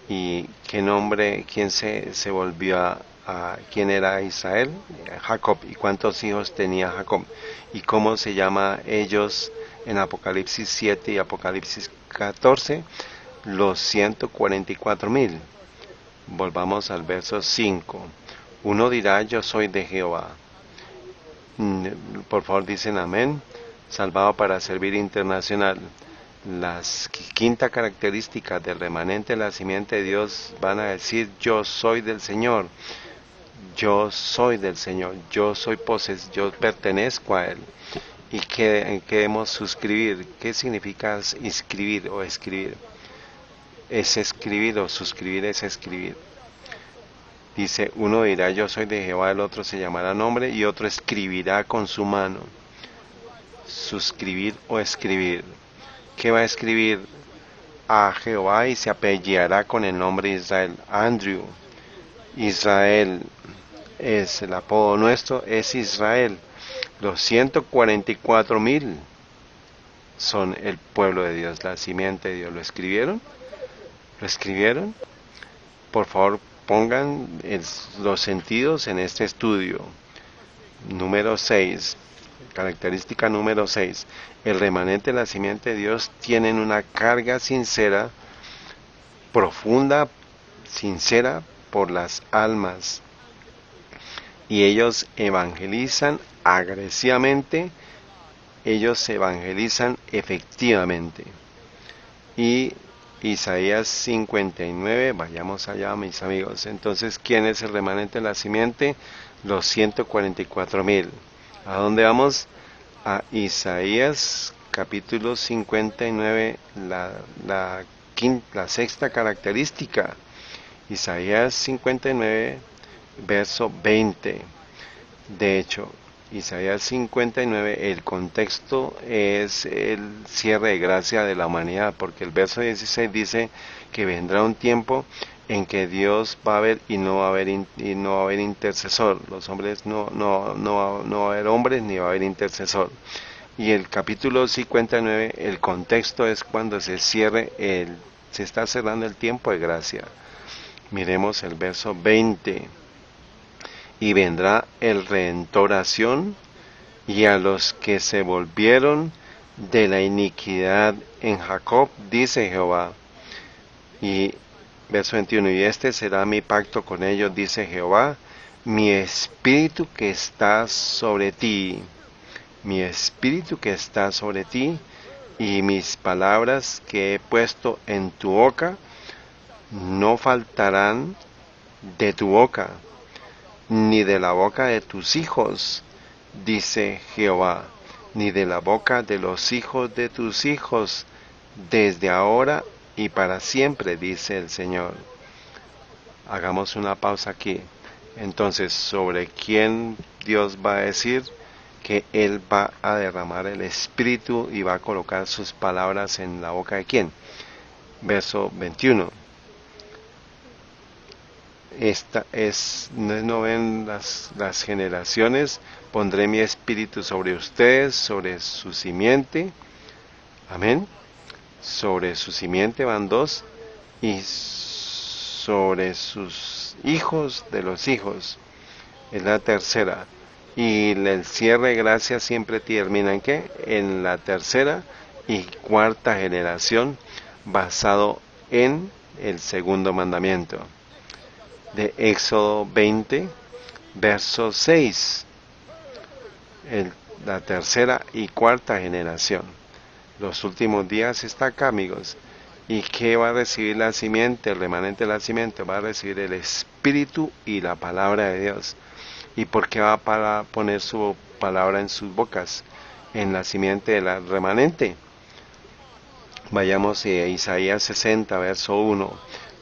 ¿Y qué nombre, quién se volvió quién era Israel? Jacob. ¿Y cuántos hijos tenía Jacob? ¿Y cómo se llama ellos en Apocalipsis 7 y Apocalipsis 14? Los 144,000. Volvamos al verso 5. Uno dirá: yo soy de Jehová. Por favor, dicen amén. Salvado para servir internacional. Las quinta característica del remanente de la simiente de Dios van a decir: yo soy del Señor, yo soy del Señor, yo pertenezco a Él. ¿Y qué debemos suscribir? ¿Qué significa inscribir o escribir? Es escribir, o suscribir es escribir. Dice: uno dirá: yo soy de Jehová, el otro se llamará nombre, y otro escribirá con su mano. Suscribir o escribir. ¿Qué va a escribir? A Jehová, y se apellidará con el nombre de Israel. Andrew. Israel es el apodo nuestro, es Israel. Los 144,000 son el pueblo de Dios, la simiente de Dios. ¿Lo escribieron? ¿Lo escribieron? Por favor, pongan los sentidos en este estudio. Número 6. Característica número 6. El remanente de la simiente de Dios tienen una carga sincera, profunda, sincera por las almas. Y ellos evangelizan agresivamente, ellos evangelizan efectivamente. Y Isaías 59, vayamos allá, mis amigos. Entonces, ¿quién es el remanente de la simiente? Los 144,000. ¿A dónde vamos? A Isaías capítulo 59, la sexta característica. Isaías 59, verso 20. De hecho, Isaías 59, el contexto es el cierre de gracia de la humanidad, porque el verso 16 dice que vendrá un tiempo en que Dios va a haber y no va a haber, y no va a haber intercesor. Los hombres no va a haber hombres ni va a haber intercesor. Y el capítulo 59, el contexto es cuando se está cerrando el tiempo de gracia. Miremos el verso 20. Y vendrá el Redentor a Sión, y a los que se volvieron de la iniquidad en Jacob, dice Jehová. Y verso 21, y este será mi pacto con ellos, dice Jehová, mi espíritu que está sobre ti, mi espíritu que está sobre ti, y mis palabras que he puesto en tu boca, no faltarán de tu boca, ni de la boca de tus hijos, dice Jehová, ni de la boca de los hijos de tus hijos, desde ahora y para siempre, dice el Señor. Hagamos una pausa aquí. Entonces, ¿sobre quién Dios va a decir que Él va a derramar el Espíritu y va a colocar sus palabras en la boca de quién? Verso 21. No ven las generaciones, pondré mi espíritu sobre ustedes, sobre su simiente, amén, sobre su simiente van dos, y sobre sus hijos de los hijos, es la tercera, y el cierre de gracia siempre termina en ¿qué? En la tercera y cuarta generación, basado en el segundo mandamiento. De Éxodo 20, verso 6, la tercera y cuarta generación. Los últimos días está acá, amigos. ¿Y qué va a recibir la simiente? El remanente de la simiente va a recibir el Espíritu y la palabra de Dios. ¿Y por qué va a poner su palabra en sus bocas? En la simiente del remanente. Vayamos a Isaías 60, verso 1.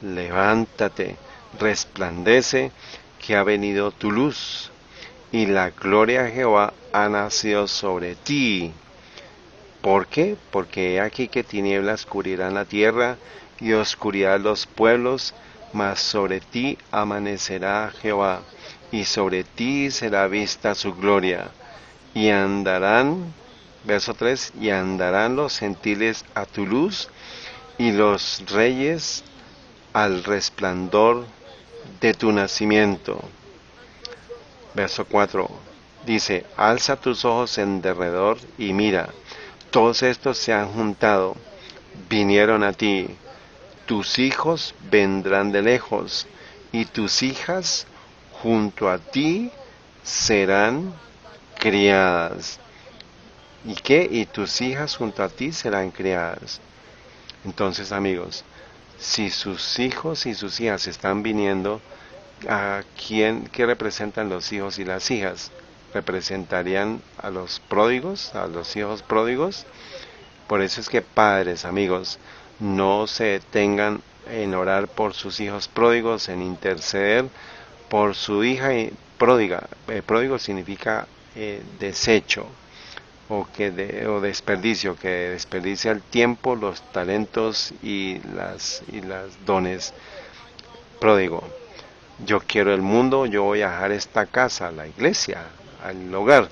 Levántate, resplandece, que ha venido tu luz, y la gloria de Jehová ha nacido sobre ti. ¿Por qué? Porque he aquí que tinieblas cubrirán la tierra, y oscuridad los pueblos, mas sobre ti amanecerá Jehová, y sobre ti será vista su gloria. Y andarán, verso 3, y andarán los gentiles a tu luz, y los reyes al resplandor de tu nacimiento. Verso 4 dice, alza tus ojos en derredor y mira, todos estos se han juntado, vinieron a ti, tus hijos vendrán de lejos, y tus hijas junto a ti serán criadas. ¿Y qué? Y tus hijas junto a ti serán criadas. Entonces, amigos, si sus hijos y sus hijas están viniendo, ¿a quién? ¿Qué representan los hijos y las hijas? ¿Representarían a los pródigos, a los hijos pródigos? Por eso es que, padres, amigos, no se detengan en orar por sus hijos pródigos, en interceder por su hija pródiga. Pródigo significa desecho o desperdicio, que desperdicia el tiempo, los talentos y las dones. Pródigo. Yo quiero el mundo, yo voy a dejar esta casa, la iglesia, al hogar.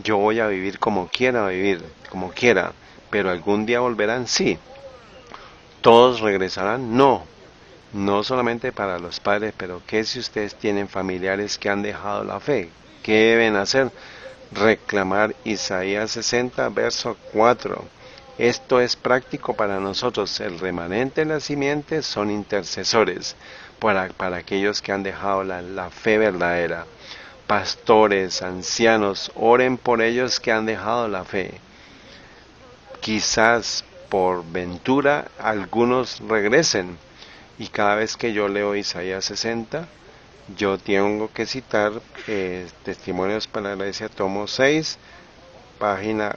Yo voy a vivir como quiera vivir, como quiera. Pero algún día volverán, sí. ¿Todos regresarán? No. No solamente para los padres, pero ¿qué si ustedes tienen familiares que han dejado la fe? ¿Qué deben hacer? Reclamar Isaías 60, verso 4. Esto es práctico para nosotros. El remanente y la simiente son intercesores para aquellos que han dejado la fe verdadera. Pastores, ancianos, oren por ellos que han dejado la fe. Quizás por ventura algunos regresen. Y cada vez que yo leo Isaías 60, yo tengo que citar Testimonios para la Iglesia, tomo 6, página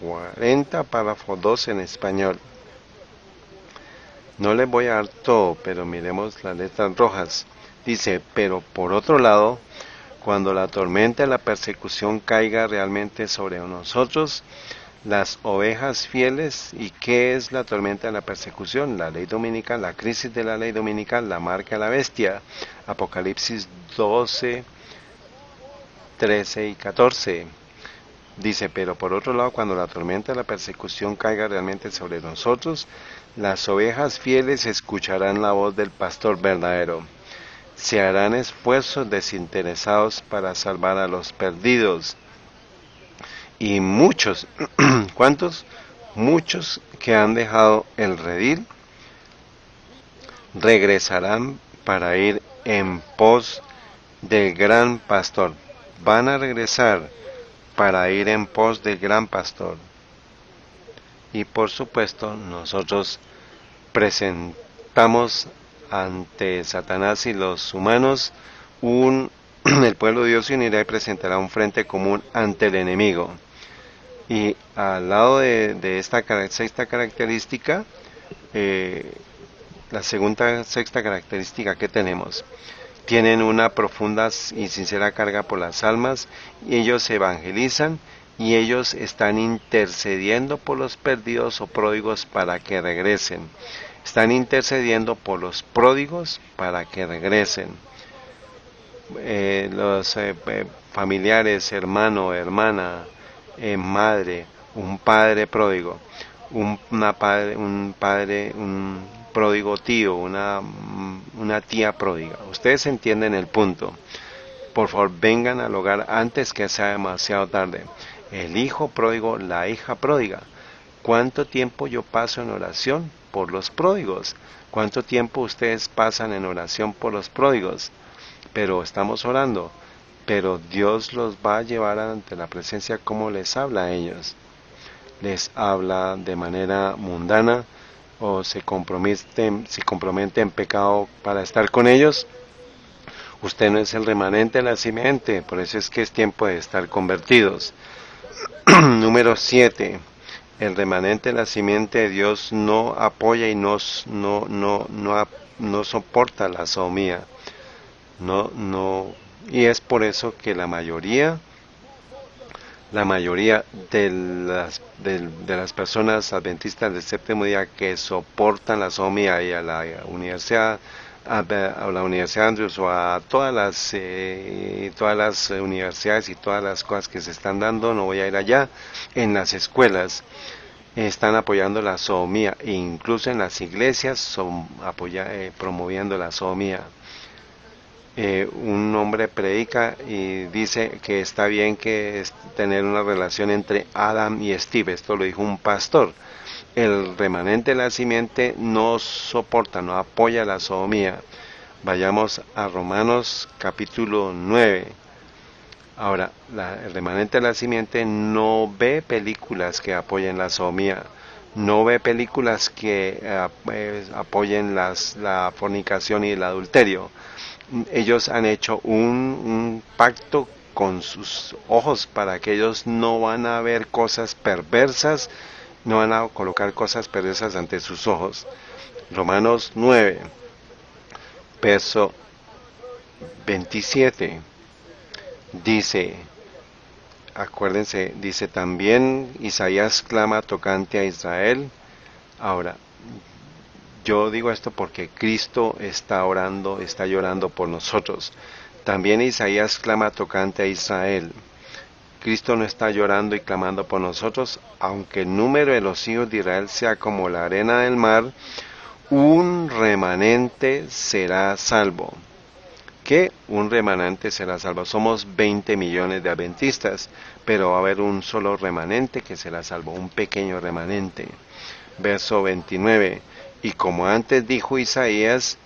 40, párrafo 2 en español. No les voy a dar todo, pero miremos las letras rojas. Dice, pero por otro lado, cuando la tormenta y la persecución caiga realmente sobre nosotros, las ovejas fieles. ¿Y qué es la tormenta de la persecución? La ley dominical, la crisis de la ley dominical, la marca de la bestia. Apocalipsis 12, 13 y 14. Dice, pero por otro lado, cuando la tormenta de la persecución caiga realmente sobre nosotros, las ovejas fieles escucharán la voz del pastor verdadero. Se harán esfuerzos desinteresados para salvar a los perdidos. Y muchos, ¿cuántos? Muchos que han dejado el redil regresarán para ir en pos del gran pastor. Van a regresar para ir en pos del gran pastor. Y por supuesto, nosotros presentamos ante Satanás y los humanos el pueblo de Dios se unirá y presentará un frente común ante el enemigo. Y al lado de esta sexta característica, la sexta característica que tenemos, tienen una profunda y sincera carga por las almas, y ellos evangelizan, y ellos están intercediendo por los perdidos o pródigos para que regresen. Están intercediendo por los pródigos para que regresen. Los familiares, hermano, hermana, madre, un padre pródigo, un pródigo tío, una tía pródiga. Ustedes entienden el punto. Por favor, vengan al hogar antes que sea demasiado tarde. El hijo pródigo, la hija pródiga. ¿Cuánto tiempo yo paso en oración por los pródigos? ¿Cuánto tiempo ustedes pasan en oración por los pródigos? Pero estamos orando, pero Dios los va a llevar ante la presencia. ¿Cómo les habla a ellos? ¿Les habla de manera mundana o se compromete en pecado para estar con ellos? Usted no es el remanente de la simiente, por eso es que es tiempo de estar convertidos. Número 7. El remanente de la simiente de Dios no apoya y no soporta la sodomía. Y es por eso que la mayoría de las personas adventistas del séptimo día que soportan la sodomía, y a la universidad Andrews o a todas las universidades y todas las cosas que se están dando, no voy a ir allá, en las escuelas están apoyando la sodomía, e incluso en las iglesias promoviendo la sodomía. Un hombre predica y dice que está bien que tener una relación entre Adam y Steve. Esto lo dijo un pastor. El remanente de la simiente no soporta, no apoya la sodomía. Vayamos a Romanos capítulo 9. Ahora, el remanente de la simiente no ve películas que apoyen la sodomía. No ve películas que apoyen la fornicación y el adulterio. Ellos han hecho un pacto con sus ojos para que ellos no van a ver cosas perversas, no van a colocar cosas perversas ante sus ojos. Romanos 9, verso 27, dice, acuérdense, dice también Isaías clama tocante a Israel. Ahora, yo digo esto porque Cristo está orando, está llorando por nosotros. También Isaías clama tocante a Israel. Cristo no está llorando y clamando por nosotros, aunque el número de los hijos de Israel sea como la arena del mar, un remanente será salvo. ¿Qué? Un remanente será salvo. Somos 20 millones de adventistas, pero va a haber un solo remanente que será salvo, un pequeño remanente. Verso 29. Y como antes dijo Isaías,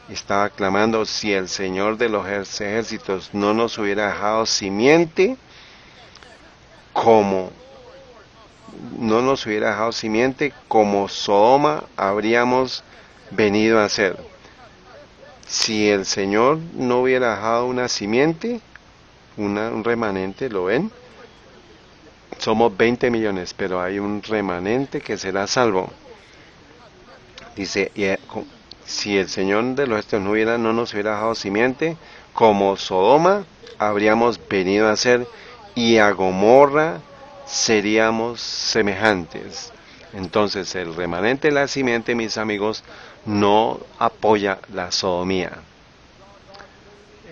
estaba clamando, si el Señor de los ejércitos no nos hubiera dejado simiente, como Sodoma habríamos venido a ser. Si el Señor no hubiera dejado una simiente, un remanente, ¿lo ven? Somos 20 millones, pero hay un remanente que será salvo. Dice, Si el Señor de los ejércitos no nos hubiera dejado simiente, como Sodoma habríamos venido a ser, y a Gomorra seríamos semejantes. Entonces el remanente de la simiente, mis amigos, no apoya la sodomía.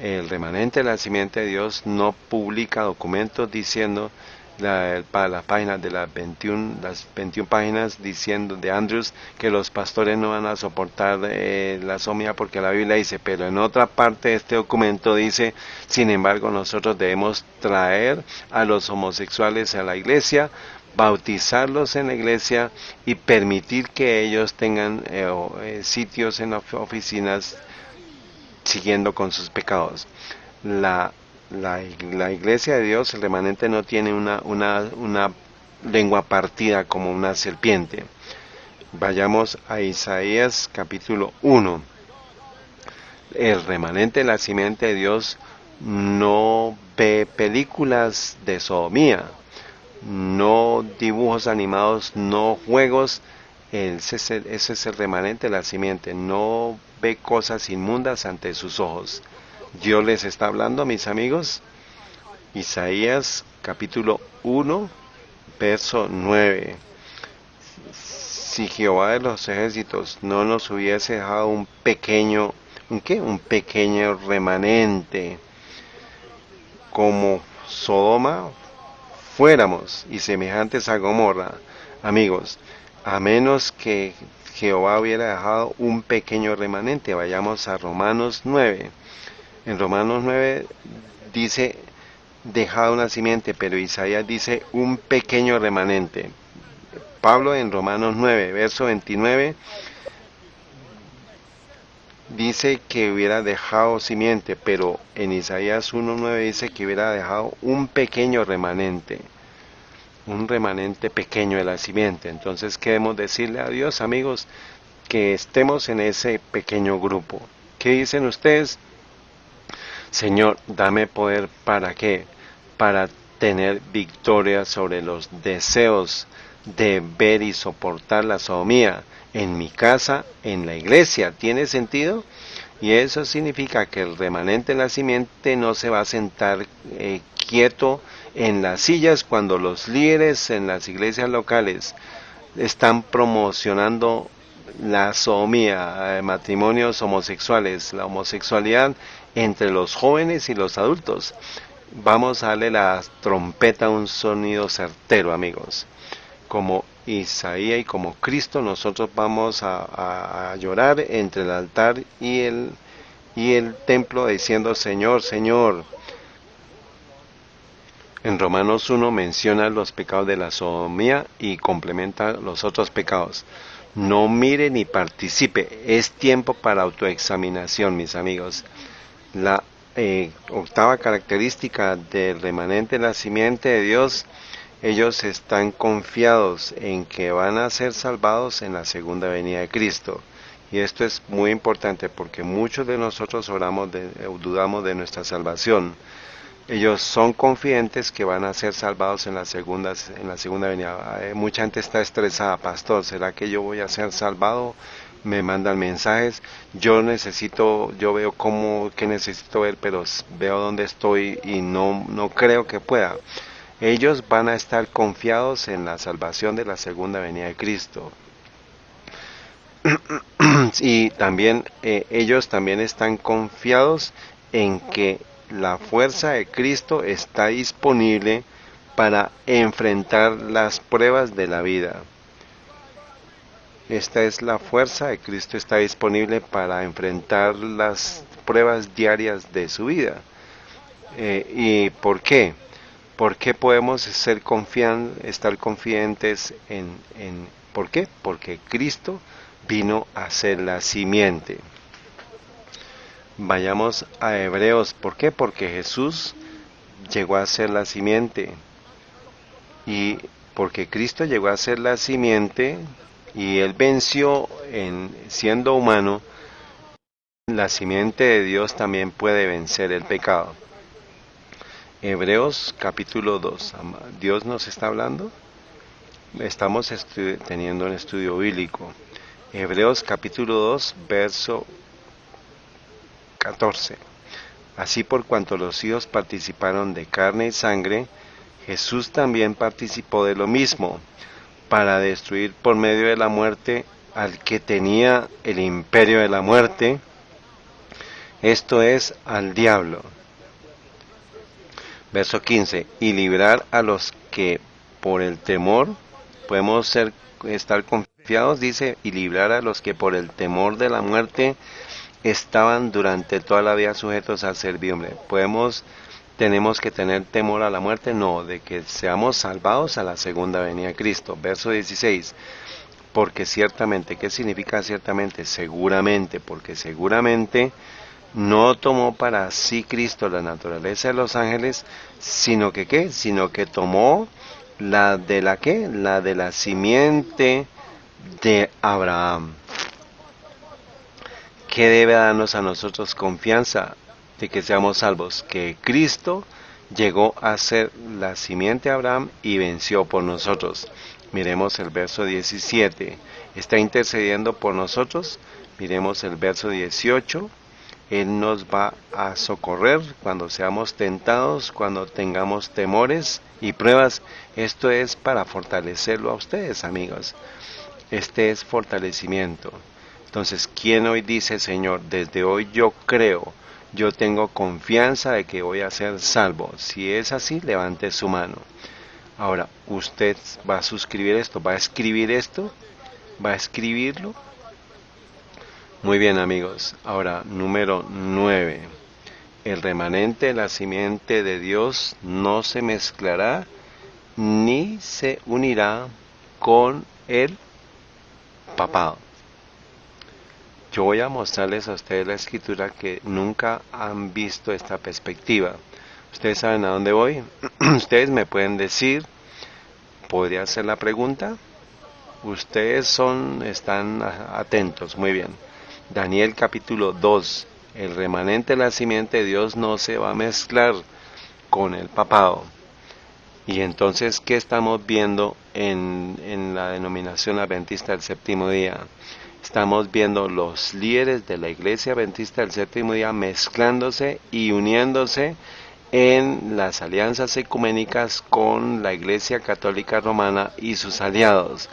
El remanente de la simiente de Dios no publica documentos diciendo para las páginas de las 21 páginas diciendo de Andrews que los pastores no van a soportar la sodomía porque la Biblia dice, pero en otra parte de este documento dice, sin embargo nosotros debemos traer a los homosexuales a la iglesia, bautizarlos en la iglesia y permitir que ellos tengan sitios en las oficinas siguiendo con sus pecados. La iglesia de Dios, el remanente, no tiene una lengua partida como una serpiente. Vayamos a Isaías capítulo 1. El remanente de la simiente de Dios no ve películas de sodomía, no dibujos animados, no juegos. Ese es el remanente de la simiente, no ve cosas inmundas ante sus ojos. Dios les está hablando, mis amigos. Isaías capítulo 1, verso 9. Si Jehová de los ejércitos no nos hubiese dejado un pequeño remanente, como Sodoma fuéramos y semejantes a Gomorra, amigos, a menos que Jehová hubiera dejado un pequeño remanente. Vayamos a Romanos 9. En Romanos 9 dice dejado una simiente, pero Isaías dice un pequeño remanente. Pablo en Romanos 9, verso 29, dice que hubiera dejado simiente, pero en Isaías 1:9 dice que hubiera dejado un pequeño remanente. Un remanente pequeño de la simiente. Entonces queremos decirle a Dios, amigos, que estemos en ese pequeño grupo. ¿Qué dicen ustedes? Señor, dame poder, ¿para qué? Para tener victoria sobre los deseos de ver y soportar la sodomía en mi casa, en la iglesia. ¿Tiene sentido? Y eso significa que el remanente de la simiente no se va a sentar quieto en las sillas cuando los líderes en las iglesias locales están promocionando la sodomía, matrimonios homosexuales, la homosexualidad entre los jóvenes y los adultos. Vamos a darle la trompeta un sonido certero, amigos. Como Isaías y como Cristo, nosotros vamos a llorar entre el altar y el templo diciendo, Señor, Señor. En Romanos 1 menciona los pecados de la sodomía y complementa los otros pecados. No mire ni participe, es tiempo para autoexaminación, mis amigos. La octava característica del remanente de la simiente de Dios, ellos están confiados en que van a ser salvados en la segunda venida de Cristo. Y esto es muy importante porque muchos de nosotros dudamos de nuestra salvación. Ellos son confidentes que van a ser salvados en la segunda venida. Mucha gente está estresada, pastor, ¿será que yo voy a ser salvado? Me mandan mensajes, yo veo que necesito ver, pero veo dónde estoy y no creo que pueda. Ellos van a estar confiados en la salvación de la segunda venida de Cristo. Y también ellos también están confiados en que la fuerza de Cristo está disponible para enfrentar las pruebas de la vida. Esta es la fuerza de Cristo, está disponible para enfrentar las pruebas diarias de su vida. ¿Y por qué? ¿Por qué podemos estar confidentes ¿por qué? Porque Cristo vino a ser la simiente. Vayamos a Hebreos. ¿Por qué? Porque Jesús llegó a ser la simiente. Y porque Cristo llegó a ser la simiente y Él venció siendo humano, la simiente de Dios también puede vencer el pecado. Hebreos capítulo 2. Dios nos está hablando. Estamos teniendo un estudio bíblico. Hebreos capítulo 2, verso 14. Así por cuanto los hijos participaron de carne y sangre, Jesús también participó de lo mismo, para destruir por medio de la muerte al que tenía el imperio de la muerte, esto es, al diablo. Verso 15. Y librar a los que por el temor, podemos estar confiados, dice, y librar a los que por el temor de la muerte estaban durante toda la vida sujetos a servidumbre. Tenemos que tener temor a la muerte, no, de que seamos salvados a la segunda venida de Cristo. Verso 16. Porque ciertamente, ¿qué significa ciertamente? Seguramente, porque seguramente no tomó para sí Cristo la naturaleza de los ángeles, sino que ¿qué? Sino que tomó la de la ¿qué? La de la simiente de Abraham. ¿Qué debe darnos a nosotros confianza de que seamos salvos? Que Cristo llegó a ser la simiente de Abraham y venció por nosotros. Miremos el verso 17. ¿Está intercediendo por nosotros? Miremos el verso 18. Él nos va a socorrer cuando seamos tentados, cuando tengamos temores y pruebas. Esto es para fortalecerlo a ustedes, amigos. Este es fortalecimiento. Entonces, ¿quién hoy dice, Señor, desde hoy yo creo, yo tengo confianza de que voy a ser salvo? Si es así, levante su mano. Ahora, usted va a suscribir esto, va a escribir esto, va a escribirlo. Muy bien, amigos. Ahora, número 9. El remanente, la simiente de Dios, no se mezclará ni se unirá con el papado. Yo voy a mostrarles a ustedes la escritura que nunca han visto esta perspectiva. ¿Ustedes saben a dónde voy? Ustedes me pueden decir, ¿podría hacer la pregunta? Ustedes están atentos, muy bien. Daniel capítulo 2. El remanente de la simiente de Dios no se va a mezclar con el papado. Y entonces, ¿qué estamos viendo en la denominación adventista del séptimo día? Estamos viendo los líderes de la iglesia adventista del séptimo día mezclándose y uniéndose en las alianzas ecuménicas con la iglesia católica romana y sus aliados.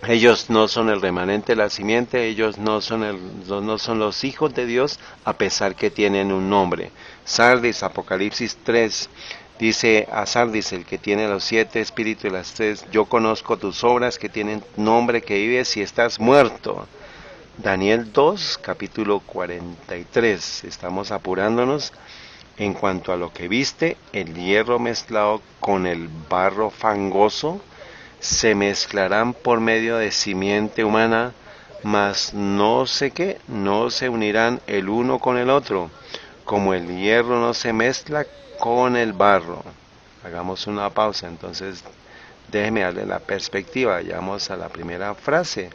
Ellos no son el remanente de la simiente, ellos no son los hijos de Dios, a pesar que tienen un nombre. Sardis, Apocalipsis 3, dice a Sardis, el que tiene los 7 espíritus y las 3, yo conozco tus obras, que tienen nombre, que vives y estás muerto. Daniel 2, capítulo 43, estamos apurándonos. En cuanto a lo que viste, el hierro mezclado con el barro fangoso, se mezclarán por medio de simiente humana, mas no se unirán el uno con el otro, como el hierro no se mezcla con el barro. Hagamos una pausa, entonces déjeme darle la perspectiva. Vamos a la primera frase.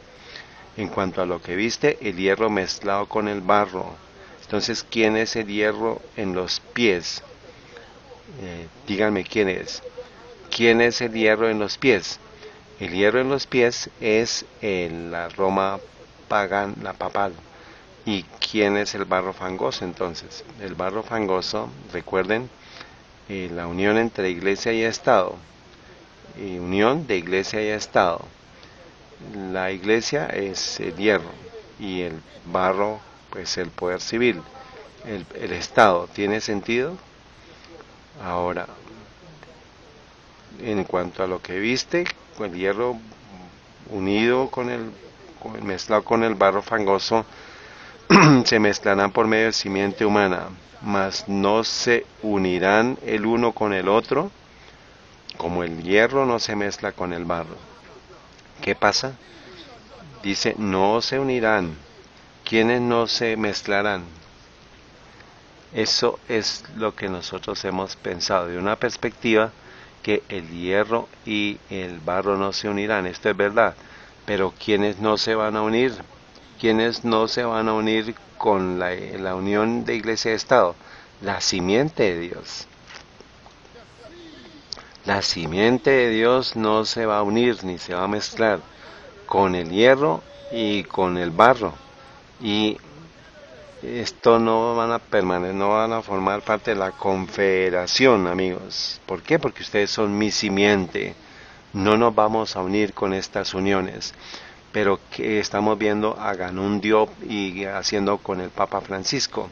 En cuanto a lo que viste, el hierro mezclado con el barro. Entonces, ¿quién es el hierro en los pies? Díganme quién es. ¿Quién es el hierro en los pies? El hierro en los pies es la Roma pagana, la papal. ¿Y quién es el barro fangoso entonces? El barro fangoso, recuerden, la unión entre iglesia y Estado. Unión de iglesia y Estado. La iglesia es el hierro y el barro, pues el poder civil. El Estado, ¿tiene sentido? Ahora, en cuanto a lo que viste, el hierro unido mezclado con el barro fangoso, se mezclarán por medio de simiente humana, mas no se unirán el uno con el otro, como el hierro no se mezcla con el barro. ¿Qué pasa? Dice, no se unirán. ¿Quiénes no se mezclarán? Eso es lo que nosotros hemos pensado, de una perspectiva que el hierro y el barro no se unirán. Esto es verdad, pero ¿quiénes no se van a unir? ¿Quiénes no se van a unir con la unión de iglesia y Estado? La simiente de Dios. La simiente de Dios no se va a unir ni se va a mezclar con el hierro y con el barro. Y esto no van a permanecer, no van a formar parte de la confederación, amigos. ¿Por qué? Porque ustedes son mi simiente. No nos vamos a unir con estas uniones. Pero que estamos viendo a Ganun Diop y haciendo con el Papa Francisco,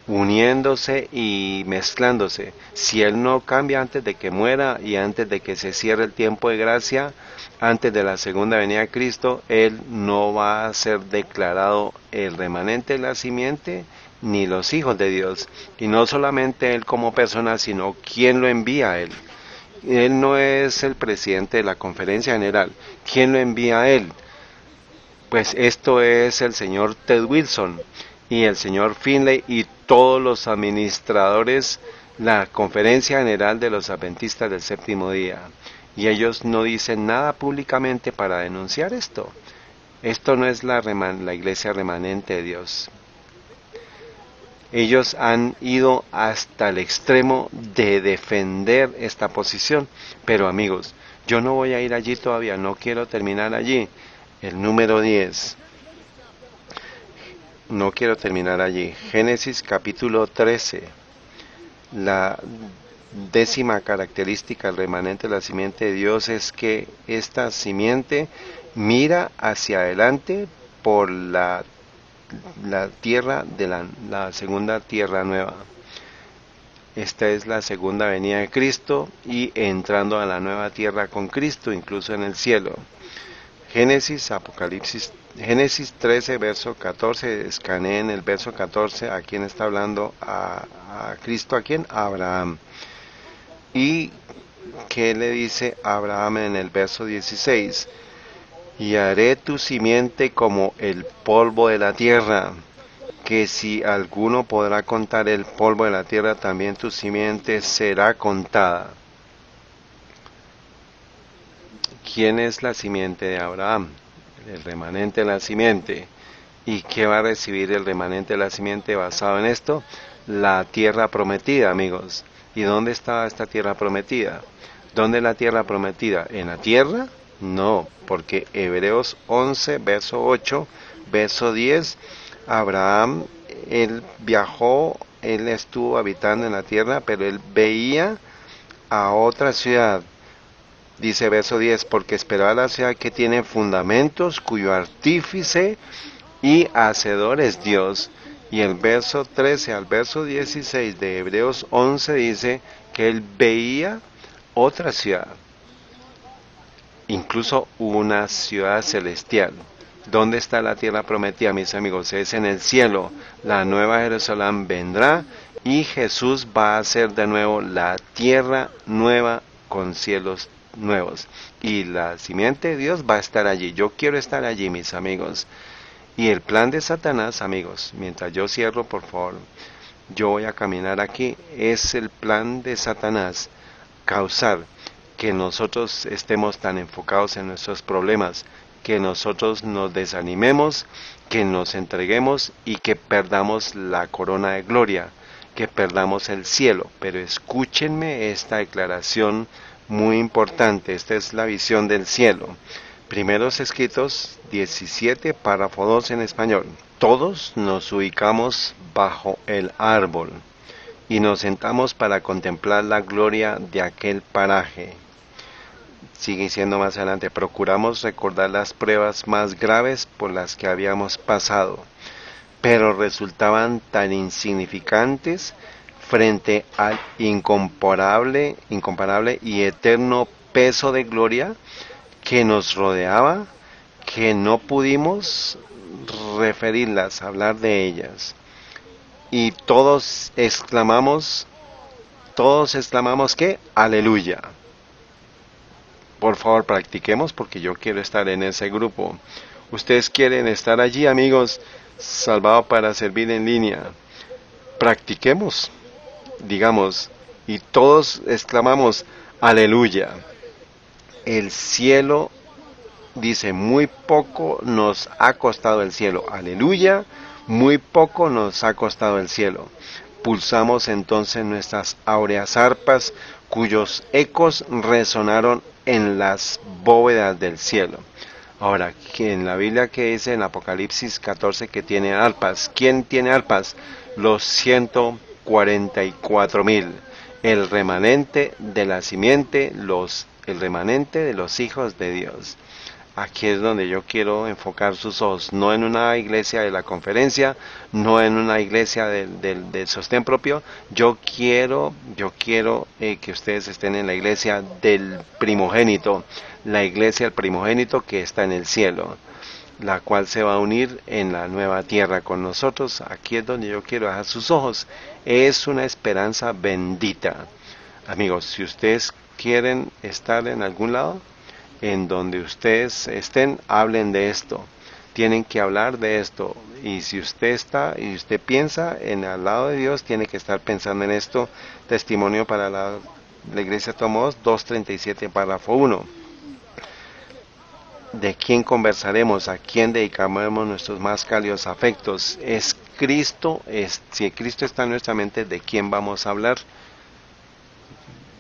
uniéndose y mezclándose. Si él no cambia antes de que muera y antes de que se cierre el tiempo de gracia, antes de la segunda venida de Cristo, él no va a ser declarado el remanente de la simiente ni los hijos de Dios. Y no solamente él como persona, sino quién lo envía a él. Él no es el presidente de la conferencia general. ¿Quién lo envía a él? Pues esto es el señor Ted Wilson y el señor Finley y todos los administradores, la conferencia general de los adventistas del séptimo día. Y ellos no dicen nada públicamente para denunciar esto. Esto no es la iglesia remanente de Dios. Ellos han ido hasta el extremo de defender esta posición. Pero amigos, yo no voy a ir allí todavía, no quiero terminar allí. El número 10. No quiero terminar allí. Génesis capítulo 13. La décima característica del remanente de la simiente de Dios es que esta simiente mira hacia adelante por la tierra de la segunda tierra nueva. Esta es la segunda venida de Cristo y entrando a la nueva tierra con Cristo, incluso en el cielo. Génesis 13, verso 14, escaneen el verso 14, ¿a quién está hablando? A Cristo, ¿a quién? A Abraham. ¿Y qué le dice Abraham en el verso 16? Y haré tu simiente como el polvo de la tierra, que si alguno podrá contar el polvo de la tierra, también tu simiente será contada. ¿Quién es la simiente de Abraham? El remanente de la simiente. ¿Y qué va a recibir el remanente de la simiente basado en esto? La tierra prometida, amigos. ¿Y dónde está esta tierra prometida? ¿Dónde es la tierra prometida? ¿En la tierra? No, porque Hebreos 11, verso 8, verso 10, Abraham, él viajó, él estuvo habitando en la tierra, pero él veía a otra ciudad. Dice verso 10, porque esperaba la ciudad que tiene fundamentos, cuyo artífice y hacedor es Dios. Y el verso 13 al verso 16 de Hebreos 11 dice que él veía otra ciudad, incluso una ciudad celestial. ¿Dónde está la tierra prometida, mis amigos? Es en el cielo. La nueva Jerusalén vendrá y Jesús va a hacer de nuevo la tierra nueva con cielos nuevos. Y la simiente de Dios va a estar allí. Yo quiero estar allí, mis amigos. Y el plan de Satanás, amigos, mientras yo cierro, por favor, yo voy a caminar aquí, es el plan de Satanás causar que nosotros estemos tan enfocados en nuestros problemas, que nosotros nos desanimemos, que nos entreguemos y que perdamos la corona de gloria, que perdamos el cielo. Pero escúchenme esta declaración muy importante, esta es la visión del cielo. Primeros escritos 17, párrafo 2 en español. Todos nos ubicamos bajo el árbol y nos sentamos para contemplar la gloria de aquel paraje. Sigue diciendo más adelante, procuramos recordar las pruebas más graves por las que habíamos pasado, pero resultaban tan insignificantes frente al incomparable y eterno peso de gloria que nos rodeaba, que no pudimos referirlas, hablar de ellas. Y todos exclamamos que aleluya. Por favor, practiquemos porque yo quiero estar en ese grupo. Ustedes quieren estar allí, amigos, salvados para servir en línea. Practiquemos, digamos, y todos exclamamos aleluya. El cielo dice, muy poco nos ha costado el cielo. Aleluya, muy poco nos ha costado el cielo. Pulsamos entonces nuestras áureas arpas, cuyos ecos resonaron en las bóvedas del cielo. Ahora, en la Biblia que dice en Apocalipsis 14 que tiene arpas. ¿Quién tiene arpas? Los 144,000. El remanente de la simiente, el remanente de los hijos de Dios. Aquí es donde yo quiero enfocar sus ojos, no en una iglesia de la conferencia, no en una iglesia del sostén propio. Yo quiero que ustedes estén en la iglesia del primogénito, la iglesia del primogénito que está en el cielo, la cual se va a unir en la nueva tierra con nosotros. Aquí es donde yo quiero dejar sus ojos. Es una esperanza bendita. Amigos, si ustedes quieren estar en algún lado, en donde ustedes estén, hablen de esto. Tienen que hablar de esto. Y si usted está y usted piensa en al lado de Dios, tiene que estar pensando en esto. Testimonio para la iglesia Tomos 2:37, párrafo 1. ¿De quién conversaremos? ¿A quién dedicaremos nuestros más cálidos afectos? Es Cristo. Si Cristo está en nuestra mente, ¿de quién vamos a hablar?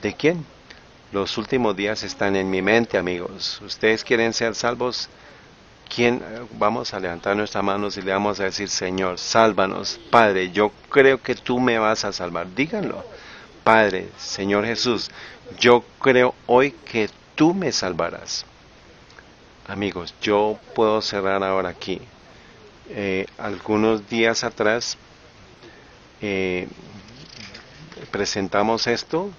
¿De quién? Los últimos días están en mi mente, amigos. ¿Ustedes quieren ser salvos? ¿Quién? Vamos a levantar nuestras manos y le vamos a decir: Señor, sálvanos. Padre, yo creo que tú me vas a salvar. Díganlo. Padre, Señor Jesús, yo creo hoy que tú me salvarás. Amigos, yo puedo cerrar ahora aquí. Algunos días atrás presentamos esto.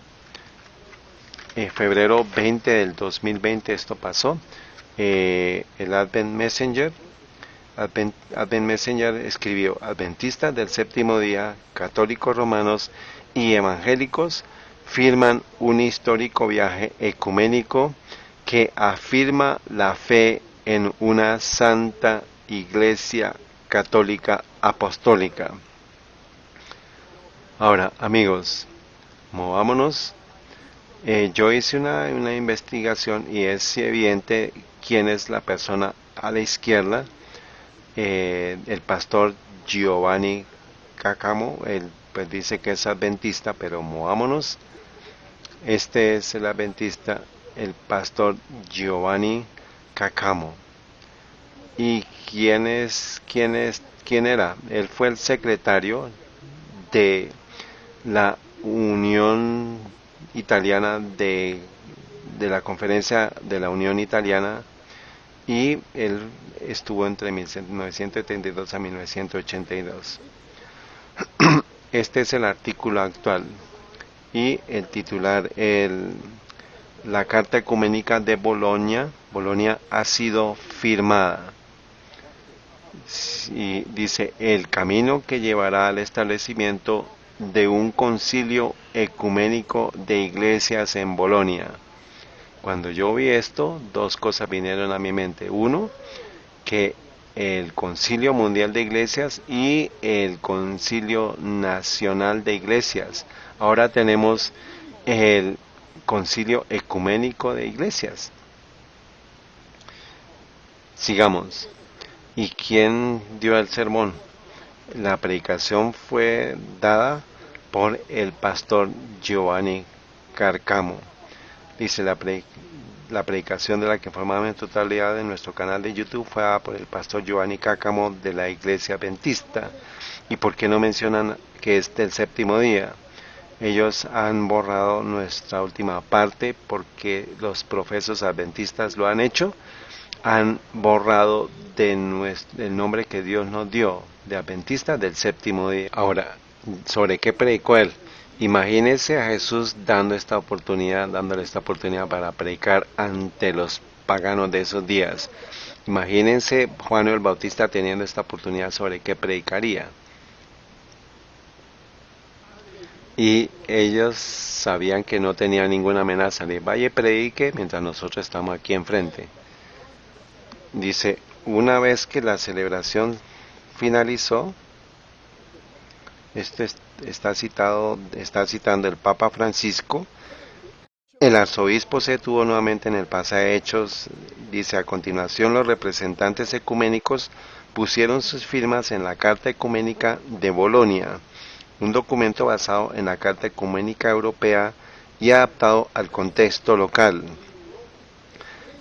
En febrero 20 del 2020 esto pasó. El Advent Messenger escribió: Adventistas del séptimo día, católicos romanos y evangélicos firman un histórico viaje ecuménico que afirma la fe en una santa iglesia católica apostólica. Ahora, amigos, movámonos. Yo hice una investigación y es evidente quién es la persona a la izquierda. El pastor Giovanni Cacamo, él pues dice que es adventista, pero movámonos. Este es el adventista, el pastor Giovanni Cacamo. ¿Y quién era? Él fue el secretario de la Unión Italiana de la Conferencia de la Unión Italiana, y él estuvo entre 1972 a 1982. Este es el artículo actual y el titular: la Carta Ecuménica de Bolonia ha sido firmada. Y dice: el camino que llevará al establecimiento de un concilio ecuménico de iglesias en Bolonia. Cuando yo vi esto, dos cosas vinieron a mi mente. Uno, que el Concilio Mundial de Iglesias y el Concilio Nacional de Iglesias. Ahora tenemos el Concilio Ecuménico de Iglesias. Sigamos. ¿Y quién dio el sermón? La predicación fue dada por el pastor Giovanni Cacamo. Dice: la predicación, de la que formamos en totalidad en nuestro canal de YouTube, fue dada por el pastor Giovanni Cacamo de la Iglesia Adventista. ¿Y por qué no mencionan que es del séptimo día? Ellos han borrado nuestra última parte porque los profesos adventistas lo han hecho. Han borrado el nombre que Dios nos dio de adventista del séptimo día. Ahora, ¿sobre qué predicó él? Imagínense a Jesús dándole esta oportunidad para predicar ante los paganos de esos días. Imagínense Juan el Bautista teniendo esta oportunidad, ¿sobre qué predicaría? Y ellos sabían que no tenían ninguna amenaza. Le vaya y predique mientras nosotros estamos aquí enfrente. Dice: una vez que la celebración finalizó, está citando el Papa Francisco. El arzobispo se detuvo nuevamente en el pasaje de Hechos. Dice: a continuación, los representantes ecuménicos pusieron sus firmas en la Carta Ecuménica de Bolonia, un documento basado en la Carta Ecuménica Europea y adaptado al contexto local.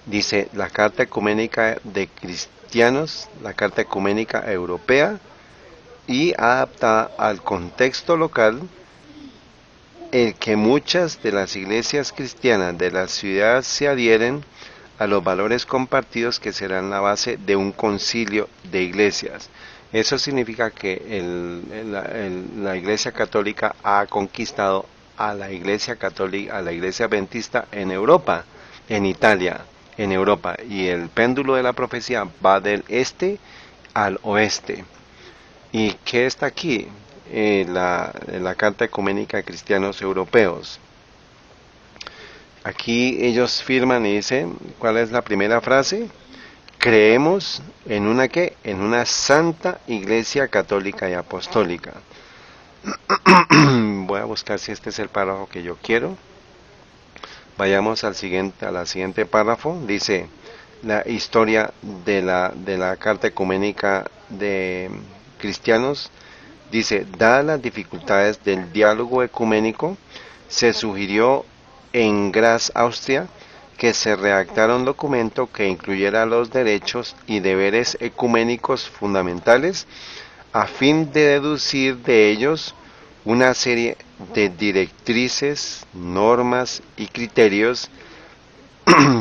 Dice la Carta Ecuménica de Cristianos, la Carta Ecuménica Europea, y adaptada al contexto local, el que muchas de las iglesias cristianas de la ciudad se adhieren a los valores compartidos que serán la base de un concilio de iglesias. Eso significa que la Iglesia Católica ha conquistado a la Iglesia Católica, a la Iglesia Adventista en Europa, en Italia, en Europa, y el péndulo de la profecía va del este al oeste. ¿Y qué está aquí? La Carta Ecuménica de Cristianos Europeos. Aquí ellos firman y dicen, ¿cuál es la primera frase? Creemos en una ¿qué? En una santa iglesia católica y apostólica. Voy a buscar si este es el párrafo que yo quiero. Vayamos al siguiente, a la siguiente párrafo. Dice la historia de la Carta Ecuménica de Cristianos. Dice, dadas las dificultades del diálogo ecuménico, se sugirió en Graz, Austria, que se redactara un documento que incluyera los derechos y deberes ecuménicos fundamentales, a fin de deducir de ellos una serie de directrices, normas y criterios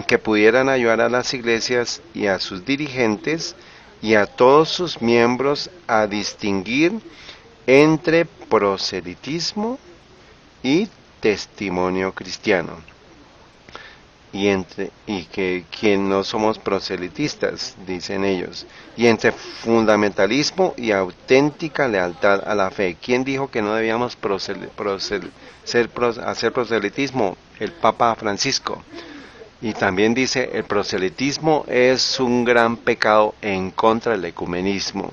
que pudieran ayudar a las iglesias y a sus dirigentes y a todos sus miembros a distinguir entre proselitismo y testimonio cristiano. Y que quien no somos proselitistas, dicen ellos, y entre fundamentalismo y auténtica lealtad a la fe. ¿Quién dijo que no debíamos hacer proselitismo? El Papa Francisco. Y también dice, el proselitismo es un gran pecado en contra del ecumenismo.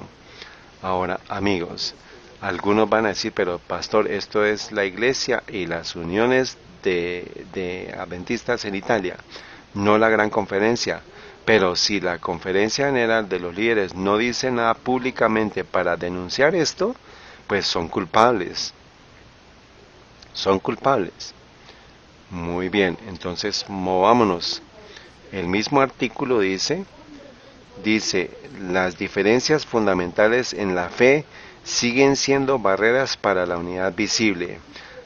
Ahora, amigos, algunos van a decir, pero pastor, esto es la iglesia y las uniones de adventistas en Italia, no la gran conferencia. Pero si la conferencia general de los líderes no dice nada públicamente para denunciar esto, pues son culpables. Son culpables. Muy bien, entonces movámonos. El mismo artículo dice, las diferencias fundamentales en la fe siguen siendo barreras para la unidad visible.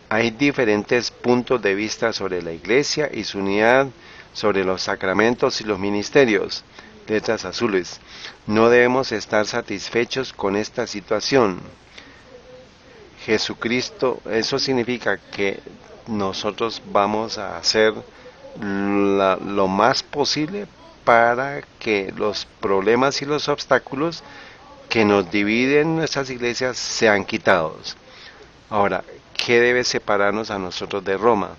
Hay diferentes puntos de vista sobre la iglesia y su unidad, sobre los sacramentos y los ministerios. Letras azules. No debemos estar satisfechos con esta situación. Jesucristo, eso significa que nosotros vamos a hacer lo más posible para que los problemas y los obstáculos que nos dividen nuestras iglesias sean quitados. Ahora, ¿qué debe separarnos a nosotros de Roma?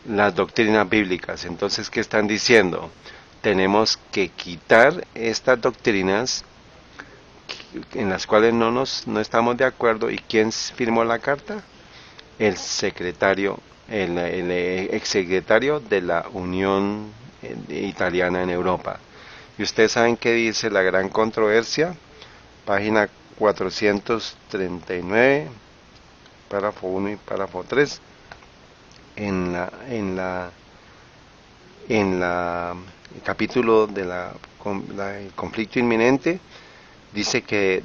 Las doctrinas bíblicas. Entonces, ¿qué están diciendo? Tenemos que quitar estas doctrinas en las cuales no estamos de acuerdo. ¿Y quién firmó la carta? El secretario, el exsecretario de la Unión Italiana en Europa. ¿Y ustedes saben qué dice la gran controversia? Página 439, párrafo 1 y párrafo 3, en el capítulo de el conflicto inminente, dice que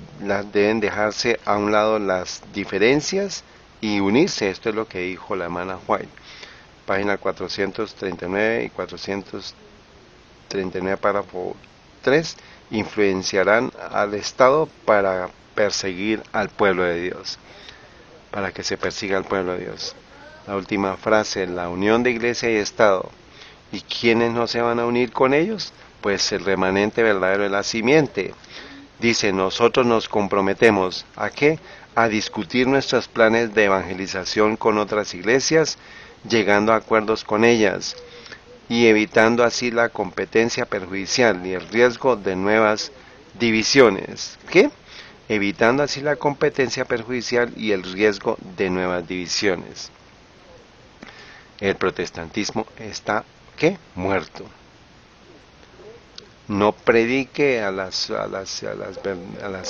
deben dejarse a un lado las diferencias y unirse. Esto es lo que dijo la hermana White. Página 439 y 439, párrafo 3, influenciarán al Estado para perseguir al pueblo de Dios, para que se persiga al pueblo de Dios. La última frase, la unión de iglesia y Estado. ¿Y quiénes no se van a unir con ellos? Pues el remanente verdadero de la simiente. Dice, nosotros nos comprometemos, ¿a qué? A discutir nuestros planes de evangelización con otras iglesias, llegando a acuerdos con ellas, y evitando así la competencia perjudicial y el riesgo de nuevas divisiones. ¿Qué? Evitando así la competencia perjudicial y el riesgo de nuevas divisiones. El protestantismo está, ¿qué? Muerto. No predique a las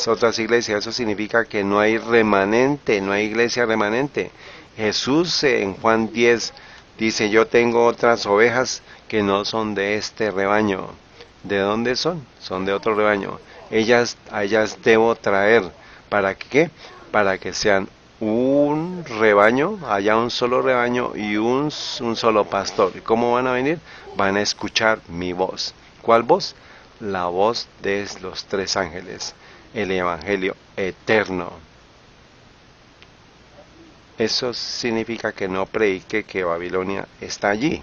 otras iglesias. Eso significa que no hay remanente, no hay iglesia remanente. Jesús en Juan 10 dice, yo tengo otras ovejas que no son de este rebaño. ¿De dónde son? Son de otro rebaño. A ellas debo traer, ¿para qué? Para que sean un rebaño, haya un solo rebaño y un solo pastor. ¿Y cómo van a venir? Van a escuchar mi voz. ¿Cuál voz? La voz de los tres ángeles, el evangelio eterno. Eso significa que no predique que Babilonia está allí.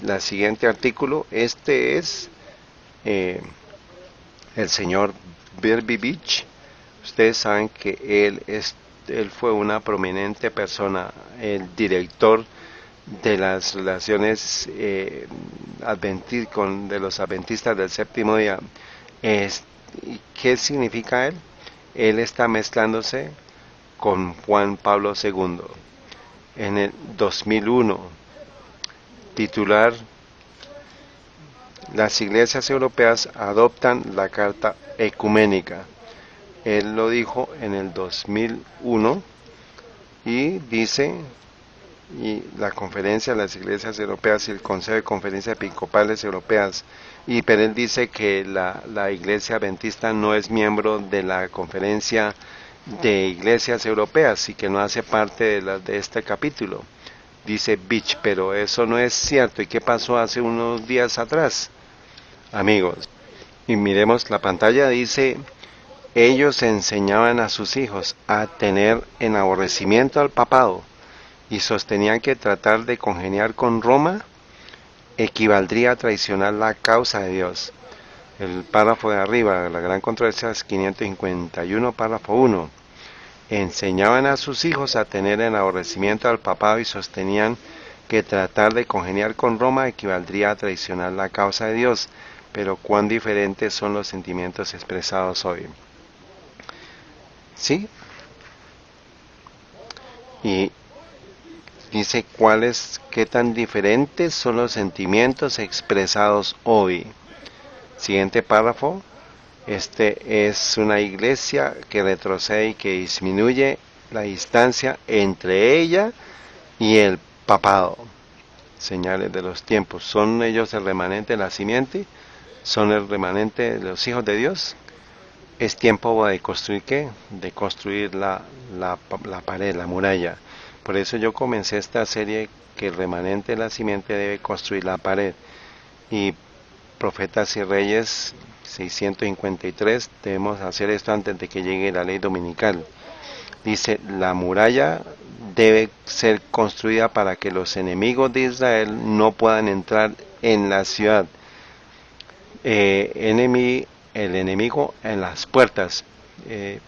La siguiente artículo, este es el señor Berbivich. Ustedes saben que él fue una prominente persona, el director de las relaciones de los adventistas del séptimo día. ¿Qué significa él? Él está mezclándose con Juan Pablo II. En el 2001, titular: las iglesias europeas adoptan la Carta Ecuménica. Él lo dijo en el 2001 y dice, y la conferencia de las iglesias europeas y el Consejo de Conferencias Episcopales Europeas, pero él dice que la iglesia adventista no es miembro de la conferencia de iglesias europeas y que no hace parte de este capítulo. Dice Beach, pero eso no es cierto. ¿Y qué pasó hace unos días atrás, amigos? Y miremos la pantalla. Dice: ellos enseñaban a sus hijos a tener en aborrecimiento al papado y sostenían que tratar de congeniar con Roma equivaldría a traicionar la causa de Dios. El párrafo de arriba, la gran controversia, es 551, párrafo 1. Enseñaban a sus hijos a tener en aborrecimiento al papado y sostenían que tratar de congeniar con Roma equivaldría a traicionar la causa de Dios. Pero cuán diferentes son los sentimientos expresados hoy. ¿Sí? Y dice qué tan diferentes son los sentimientos expresados hoy. Siguiente párrafo. Este es una iglesia que retrocede y que disminuye la distancia entre ella y el papado. Señales de los tiempos. ¿Son ellos el remanente de la simiente? ¿Son el remanente de los hijos de Dios? Es tiempo de construir ¿qué? De construir la pared, la muralla. Por eso yo comencé esta serie, que el remanente de la simiente debe construir la pared. Y Profetas y Reyes 653, debemos hacer esto antes de que llegue la ley dominical. Dice: la muralla debe ser construida para que los enemigos de Israel no puedan entrar en la ciudad. El enemigo en las puertas,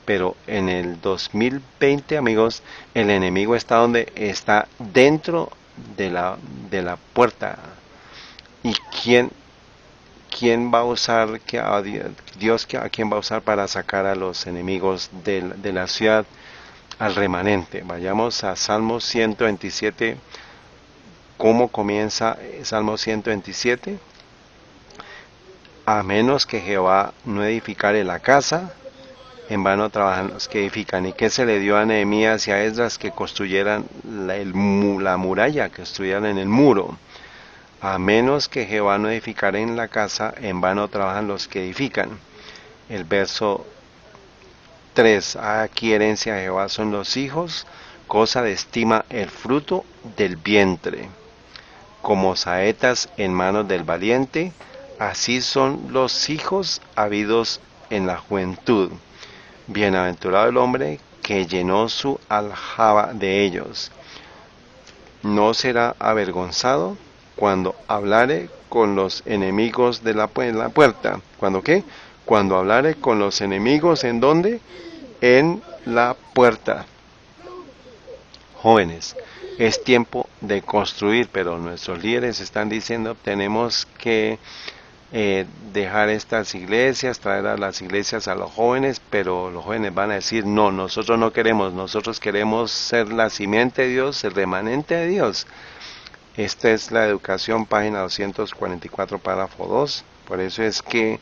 pero en el 2020, amigos, el enemigo está donde está, dentro de la puerta. ¿Y quién va a usar, a quién va a usar para sacar a los enemigos de la ciudad? Al remanente. Vayamos a Salmo 127. ¿Cómo comienza Salmo 127? A menos que Jehová no edificare la casa, en vano trabajan los que edifican. ¿Y qué se le dio a Nehemías y a Esdras? Que construyeran la muralla, que construyeran en el muro. A menos que Jehová no edificare en la casa, en vano trabajan los que edifican. El verso 3. Aquí herencia de Jehová son los hijos, cosa de estima el fruto del vientre. Como saetas en manos del valiente, así son los hijos habidos en la juventud. Bienaventurado el hombre que llenó su aljaba de ellos. No será avergonzado cuando hablare con los enemigos de la puerta. ¿Cuándo qué? Cuando hablare con los enemigos, ¿en dónde? En la puerta. Jóvenes, es tiempo de construir, pero nuestros líderes están diciendo: tenemos que dejar estas iglesias, traer a las iglesias a los jóvenes, pero los jóvenes van a decir: no, nosotros no queremos, nosotros queremos ser la simiente de Dios, el remanente de Dios. Esta es la educación, página 244, párrafo 2. Por eso es que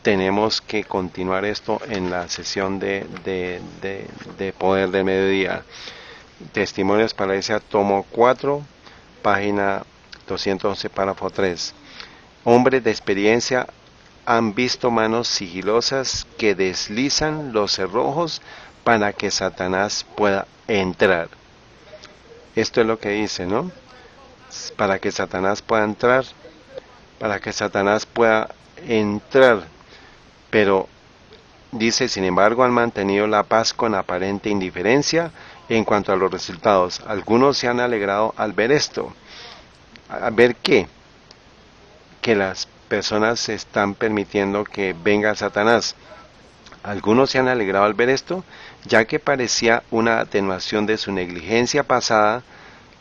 tenemos que continuar esto en la sesión de Poder del Mediodía. Testimonios para la Iglesia, tomo 4, página 211, párrafo 3. Hombres de experiencia han visto manos sigilosas que deslizan los cerrojos para que Satanás pueda entrar. Esto es lo que dice, ¿no? Para que Satanás pueda entrar, para que Satanás pueda entrar. Pero dice, sin embargo, han mantenido la paz con aparente indiferencia en cuanto a los resultados. Algunos se han alegrado al ver esto. ¿A ver qué? Que las personas están permitiendo que venga Satanás. Algunos se han alegrado al ver esto, ya que parecía una atenuación de su negligencia pasada,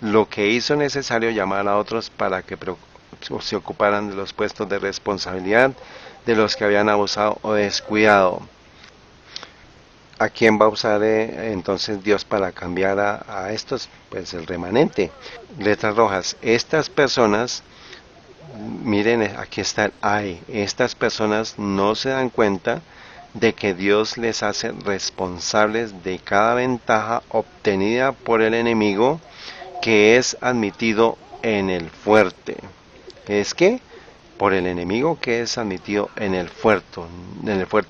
lo que hizo necesario llamar a otros para que se ocuparan de los puestos de responsabilidad de los que habían abusado o descuidado. ¿A quién va a usar entonces Dios para cambiar a estos? Pues el remanente. Letras rojas. Estas personas, miren, aquí está el ay. Estas personas no se dan cuenta de que Dios les hace responsables de cada ventaja obtenida por el enemigo que es admitido en el fuerte. ¿Es qué? Por el enemigo que es admitido en el fuerte,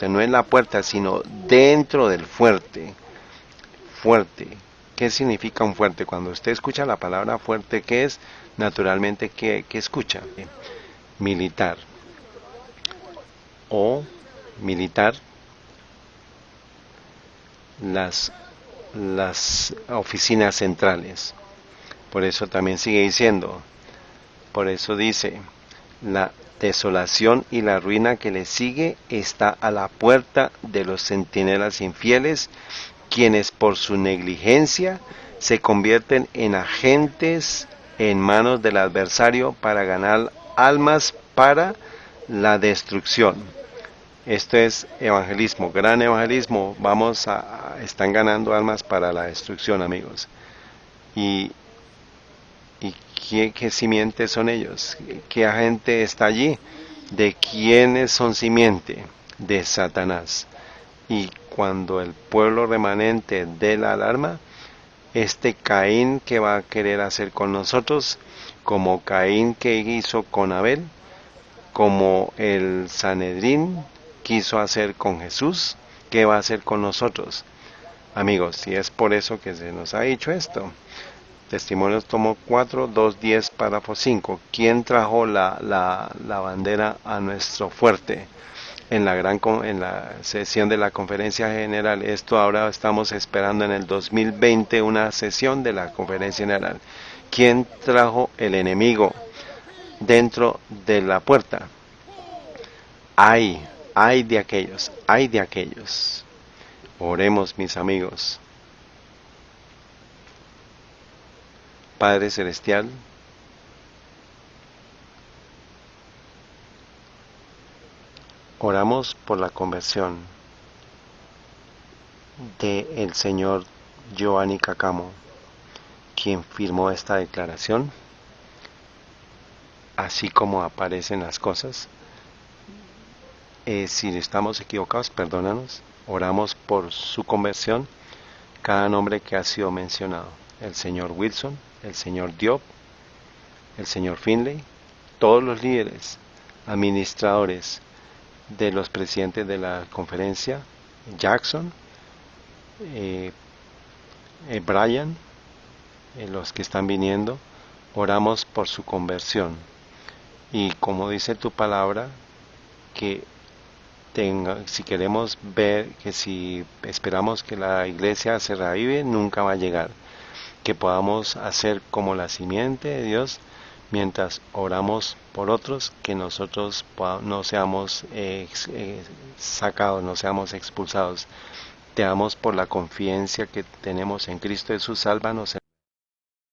no en la puerta, sino dentro del fuerte. Fuerte. ¿Qué significa un fuerte? Cuando usted escucha la palabra fuerte, ¿qué es? Naturalmente, ¿qué escucha? Militar. O militar. Las oficinas centrales. Por eso también sigue diciendo, por eso dice, la desolación y la ruina que le sigue está a la puerta de los centinelas infieles, quienes por su negligencia se convierten en agentes en manos del adversario para ganar almas para la destrucción. Esto es evangelismo, gran evangelismo. Están ganando almas para la destrucción, amigos. ¿Y qué simiente son ellos? ¿Qué agente está allí? ¿De quiénes son simiente? De Satanás. Y cuando el pueblo remanente dé la alarma, este Caín que va a querer hacer con nosotros, como Caín que hizo con Abel, como el Sanedrín quiso hacer con Jesús, ¿qué va a hacer con nosotros? Amigos, y es por eso que se nos ha dicho esto. Testimonios tomo 4, 2:10, párrafo 5. ¿Quién trajo la bandera a nuestro fuerte? En la sesión de la conferencia general. Esto ahora estamos esperando en el 2020 una sesión de la conferencia general. ¿Quién trajo el enemigo dentro de la puerta? Ay de aquellos, ay de aquellos. Oremos, mis amigos. Padre Celestial, oramos por la conversión del señor Giovanni Cacamo, quien firmó esta declaración, así como aparecen las cosas. Si estamos equivocados, perdónanos. Oramos por su conversión, cada nombre que ha sido mencionado: el señor Wilson, el señor Diop, el señor Finley, todos los líderes, administradores de los presidentes de la conferencia, Jackson, Brian, los que están viniendo. Oramos por su conversión, y como dice tu palabra, que si queremos ver, que si esperamos que la iglesia se reavive, nunca va a llegar. Que podamos hacer como la simiente de Dios mientras oramos por otros, que nosotros no seamos sacados, no seamos expulsados. Te damos por la confianza que tenemos en Cristo Jesús. Sálvanos en